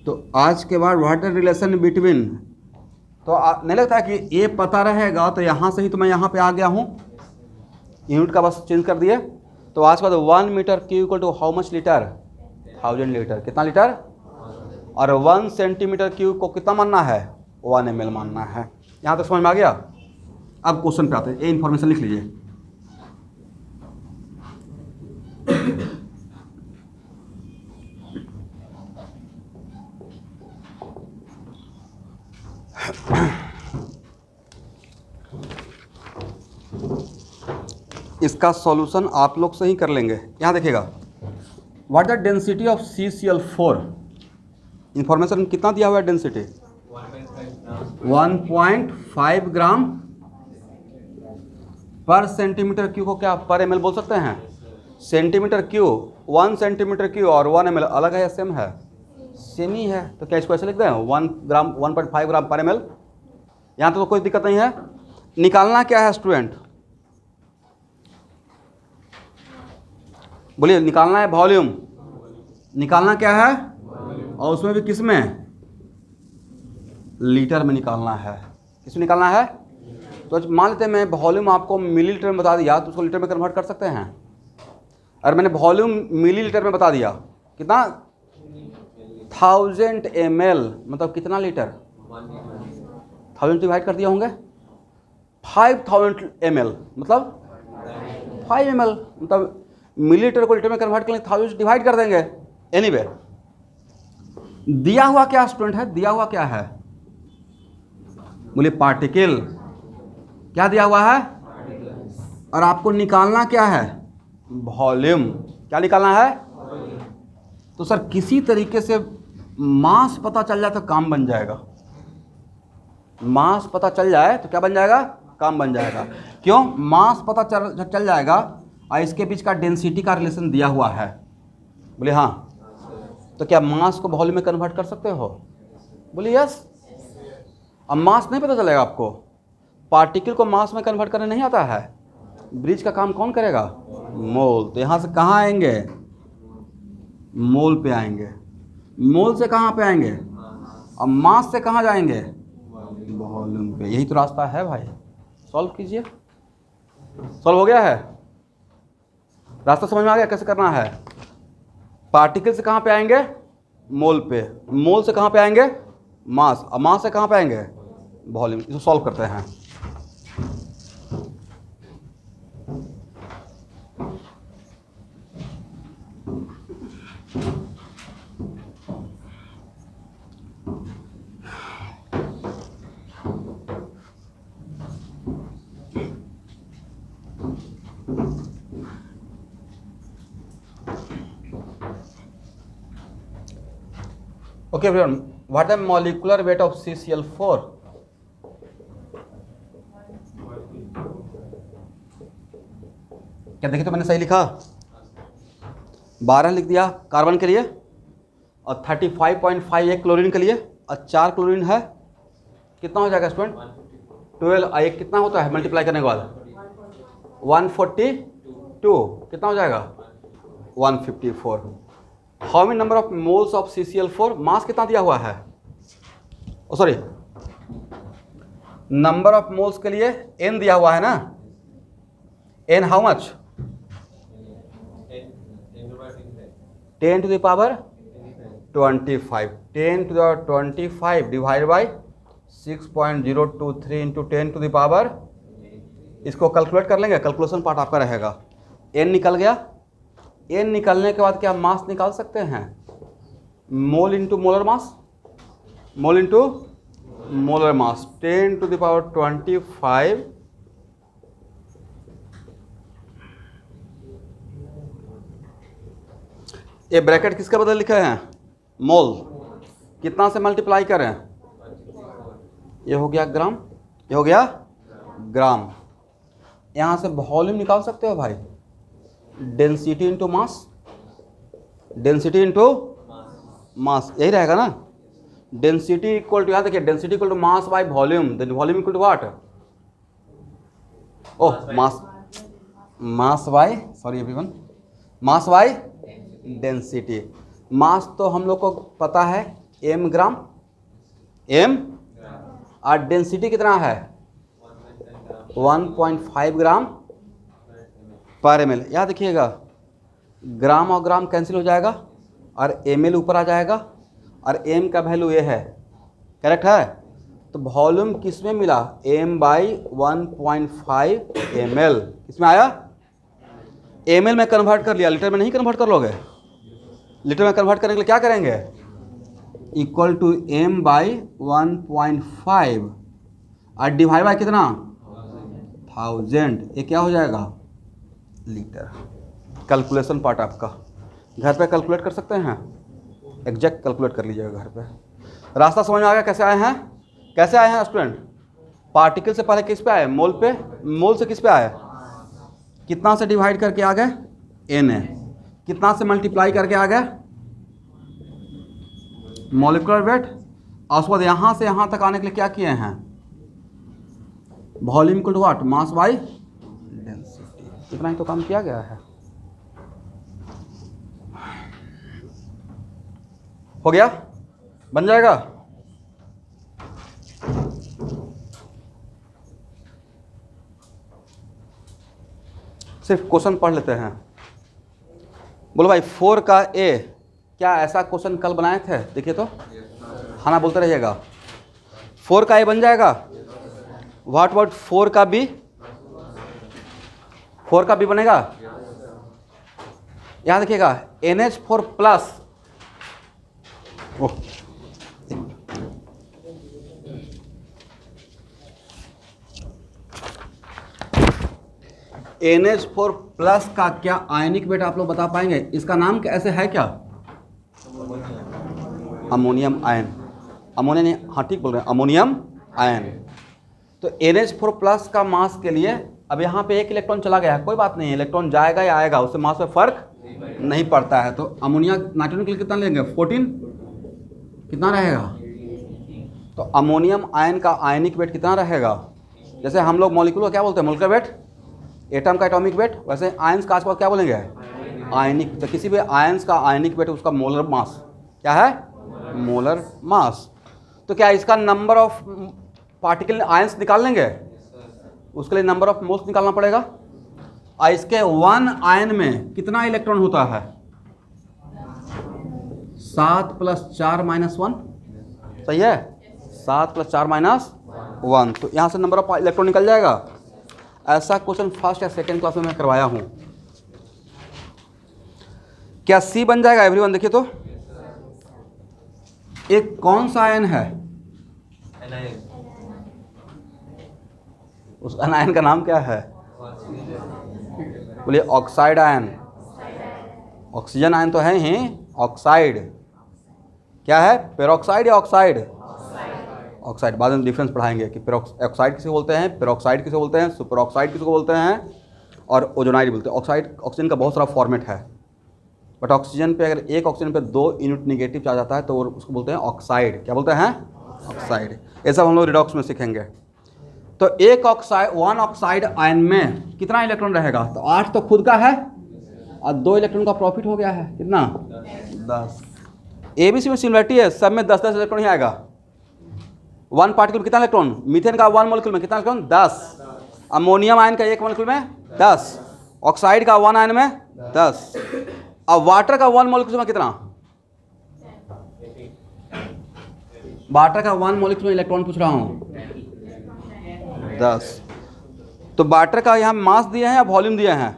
तो आज के बाद व्हाट इज रिलेशन बिटवीन, तो नहीं लगता कि ये पता रहेगा, तो यहाँ से ही तो मैं यहाँ पे आ गया हूँ, यूनिट का बस चेंज कर दिए। तो आज के बाद 1 metre cube equal to how much litre? 1000 litre. कितना लीटर? और 1 सेंटीमीटर क्यू को कितना मानना है? 1 ml मानना है। यहाँ तक समझ में आ गया। अब क्वेश्चन पे आते हैं, ये इन्फॉर्मेशन लिख लीजिए। इसका सॉल्यूशन आप लोग से ही कर लेंगे। यहाँ देखिएगा, what the density of CCl4। Information कितना दिया हुआ है? डेंसिटी 1.5 ग्राम पर सेंटीमीटर क्यू को क्या पर ml बोल सकते हैं? सेंटीमीटर क्यू, 1 सेंटीमीटर क्यू और 1 ml अलग है या सेम है? सेम ही है। तो क्या इसको ऐसे लिख दें 1 ग्राम 1.5 ग्राम पर ml। यहाँ तो कोई दिक्कत नहीं है। निकालना क्या है स्टूडेंट? बोलिए, निकालना है वॉल्यूम। निकालना क्या है? और उसमें भी किस में? लीटर में निकालना है। किस में निकालना है? तो मान लेते हैं मैं वॉल्यूम आपको मिलीलीटर में बता दिया, तो उसको लीटर में कन्वर्ट कर सकते हैं। और मैंने वॉल्यूम मिलीलीटर में बता दिया, कितना? 1000 ml मतलब कितना लीटर? 1000 डिवाइड कर दिया होंगे, 5000 ml मतलब 5 ml, मतलब मिलीलीटर को लीटर में कन्वर्ट करने 1000 डिवाइड कर देंगे। एनीवे, दिया हुआ क्या स्टूडेंट है? दिया हुआ क्या है? बोलिए पार्टिकल। क्या दिया हुआ है? और आपको निकालना क्या है, वॉल्यूम। क्या निकालना है? तो सर किसी तरीके से मास पता चल जाए तो काम बन जाएगा। मास पता चल जाए तो क्या बन जाएगा, काम बन जाएगा। क्यों? मास पता चल जाएगा और इसके बीच का डेंसिटी का रिलेशन दिया हुआ है। बोले हाँ। तो क्या मास को वॉल्यूम में कन्वर्ट कर सकते हो? बोले यस। अब मास नहीं पता चलेगा आपको, पार्टिकल को मास में कन्वर्ट करने नहीं आता है, ब्रिज का काम कौन करेगा? मोल। तो यहाँ से कहाँ आएंगे? मोल पे आएंगे। मोल से कहाँ पे आएंगे? अब मास से कहाँ जाएंगे? वॉल्यूम पे। यही तो रास्ता है भाई, सॉल्व कीजिए। सॉल्व हो गया है? रास्ता समझ में आ गया कैसे करना है? पार्टिकल से कहाँ पे आएंगे? मोल पे। मोल से कहाँ पे आएंगे? मास। अब मास से कहाँ पे आएंगे? वॉल्यूम। इसको सॉल्व करते हैं। Okay everyone, what is the molecular weight of CCl4? क्या देखिए तो मैंने सही लिखा? 12 लिख दिया कार्बन के लिए और 35.5 एक क्लोरीन के लिए और 4 क्लोरीन है। कितना हो जाएगा स्टूडेंट? 12। एक कितना होता है मल्टीप्लाई करने के बाद? 142। कितना हो जाएगा? 154। How many number of moles of CCl4? मास कितना दिया हुआ है? सॉरी, नंबर ऑफ मोल्स के लिए n दिया हुआ है ना। n how much? 10 to the power 25। 10 to the 25 divide by 6.023 into 10 to the power। इसको कैलकुलेट कर लेंगे, कैलकुलेशन पार्ट आपका रहेगा। n निकल गया। n निकलने के बाद क्या मास निकाल सकते हैं? Mole into molar mass. Mole into molar mass. 10 to the power 25 ये ब्रैकेट किसके बदले लिखे हैं? मोल। कितना से मल्टीप्लाई करें? ये हो गया ग्राम, ये हो गया ग्राम। यहाँ से वॉल्यूम निकाल सकते हो भाई। Density into mass. Density into mass, यही रहेगा ना। डेंसिटी इक्वल टू, यहाँ देखिए, density equal to mass by volume. Then volume equal to what? Oh mass, mass by, sorry everyone, mass by density. Mass तो हम लोग को पता है m ग्राम, m, और डेंसिटी कितना है? 1.5 ग्राम पर ml। यहाँ देखिएगा, ग्राम और ग्राम कैंसिल हो जाएगा और ml ऊपर आ जाएगा और m का वैल्यू ये है। करेक्ट है? तो वॉल्यूम किस में मिला? m/1.5 ml। किस में आया? ml में कन्वर्ट कर लिया, लीटर में नहीं कन्वर्ट कर लोगे। लीटर में कन्वर्ट करने के लिए क्या करेंगे? इक्वल टू m/1.5 और डिवाइड बाय कितना? 1000। ये क्या हो जाएगा? लीटर। कैलकुलेशन पार्ट आपका घर पे कैलकुलेट कर सकते हैं, एग्जैक्ट कैलकुलेट कर लीजिएगा घर पे। रास्ता समझ में आ गया कैसे आए हैं? कैसे आए हैं स्टूडेंट? पार्टिकल से पहले किस पे आए? मोल पे। मोल से किस पे आए? कितना से डिवाइड करके आ गए? Na। कितना से मल्टीप्लाई करके आ गए? Molecular weight. और उसके बाद यहाँ से यहाँ तक आने के लिए क्या किए हैं? Volume equal to what? Mass by density. इतना ही तो काम किया गया है। हो गया? बन जाएगा? सिर्फ क्वेश्चन पढ़ लेते हैं। बोलो भाई 4 का ए, क्या ऐसा क्वेश्चन कल बनाए थे? देखिए तो, हाँ ना बोलते रहिएगा। 4 का ए बन जाएगा। व्हाट अबाउट 4 का बी? 4 का बी बनेगा। यहाँ देखिएगा NH4 प्लस, NH4 प्लस का क्या आयनिक वेट आप लोग बता पाएंगे? इसका नाम कैसे है क्या? Ammonium ion. अमोनियम नहीं, हाँ ठीक बोल रहे हैं, अमोनियम आयन। तो NH4 प्लस का मास के लिए अब यहाँ पे एक इलेक्ट्रॉन चला गया है, कोई बात नहीं है, इलेक्ट्रॉन जाएगा या आएगा उससे मास में फर्क नहीं पड़ता है। तो अमोनिया नाइट्रोजन के लिए कितना लेंगे? 14 कितना रहेगा? तो अमोनियम आयन का आयनिक वेट कितना रहेगा? जैसे हम लोग मॉलिक्यूल को क्या बोलते हैं? मोलिकुलर वेट, एटम का एटॉमिक वेट, वैसे आयंस का आसपास क्या बोलेंगे? आयनिक। तो किसी भी आयंस का आयनिक वेट उसका मोलर मास क्या है? Molar mass. तो क्या इसका नंबर ऑफ पार्टिकल आयंस निकाल लेंगे? उसके लिए नंबर ऑफ मोल्स निकालना पड़ेगा। और इसके वन आयन में कितना इलेक्ट्रॉन होता है? 7 + 4 - 1, सही है? 7 + 4 - 1, तो यहाँ से नंबर ऑफ इलेक्ट्रॉन निकल जाएगा। ऐसा क्वेश्चन फर्स्ट या सेकेंड क्लास में मैं करवाया हूँ। क्या C बन जाएगा एवरीवन? देखिए तो एक कौन सा आयन है? उस आयन का नाम क्या है? बोलिए ऑक्साइड आयन। ऑक्सीजन आयन तो है ही, ऑक्साइड क्या है? पेरोक्साइड या ऑक्साइड? ऑक्साइड। बाद में डिफरेंस पढ़ाएंगे कि ऑक्साइड किसे बोलते हैं, पेरोक्साइड किसे बोलते हैं, सुपर ऑक्साइड किसे बोलते हैं, और ओजोनाइड बोलते हैं। ऑक्साइड ऑक्सीजन का बहुत सारा फॉर्मेट है, बट ऑक्सीजन पे अगर एक ऑक्सीजन पे 2 यूनिट निगेटिव चार्ज आता है तो उसको बोलते हैं ऑक्साइड। क्या बोलते हैं? ऑक्साइड। ये सब हम लोग रिडॉक्स में सीखेंगे। तो एक ऑक्साइड, वन ऑक्साइड आयन में कितना इलेक्ट्रॉन रहेगा? तो 8 तो खुद का है और 2 इलेक्ट्रॉन का प्रॉफिट हो गया है। कितना? 10। ABC में सिमिलरिटी है, सब में 10-10 इलेक्ट्रॉन ही आएगा। वन पार्टिकल में कितना इलेक्ट्रॉन? मीथेन का वन मॉलिक्यूल में कितना इलेक्ट्रॉन? 10। अमोनियम आयन का एक मॉलिक्यूल में 10। ऑक्साइड का वन आयन में 10। अब वाटर का वन मॉलिक्यूल में कितना? वाटर का वन मॉलिक्यूल में इलेक्ट्रॉन पूछ रहा हूँ, 10। तो वाटर का यहाँ मास दिए हैं या वॉल्यूम दिए हैं?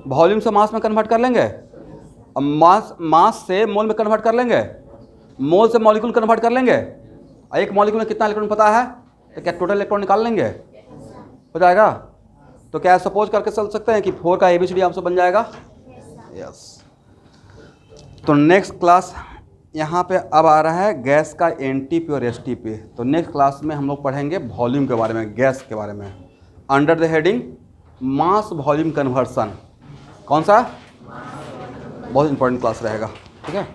वॉल्यूम से मास में कन्वर्ट कर लेंगे, अब मास से मोल में कन्वर्ट कर लेंगे, मोल से मॉलिक्यूल कन्वर्ट कर लेंगे। एक मॉलिक्यूल में कितना इलेक्ट्रॉन पता है तो क्या टोटल इलेक्ट्रॉन निकाल लेंगे? हो जाएगा। तो क्या सपोज करके चल सकते हैं कि 4 का ABCD आपसे बन जाएगा? यस। तो नेक्स्ट क्लास यहाँ पे अब आ रहा है गैस का NTP और STP। तो नेक्स्ट क्लास में हम लोग पढ़ेंगे वॉल्यूम के बारे में, गैस के बारे में, under the heading mass volume conversion. कौन सा? बहुत इंपॉर्टेंट क्लास रहेगा, ठीक है।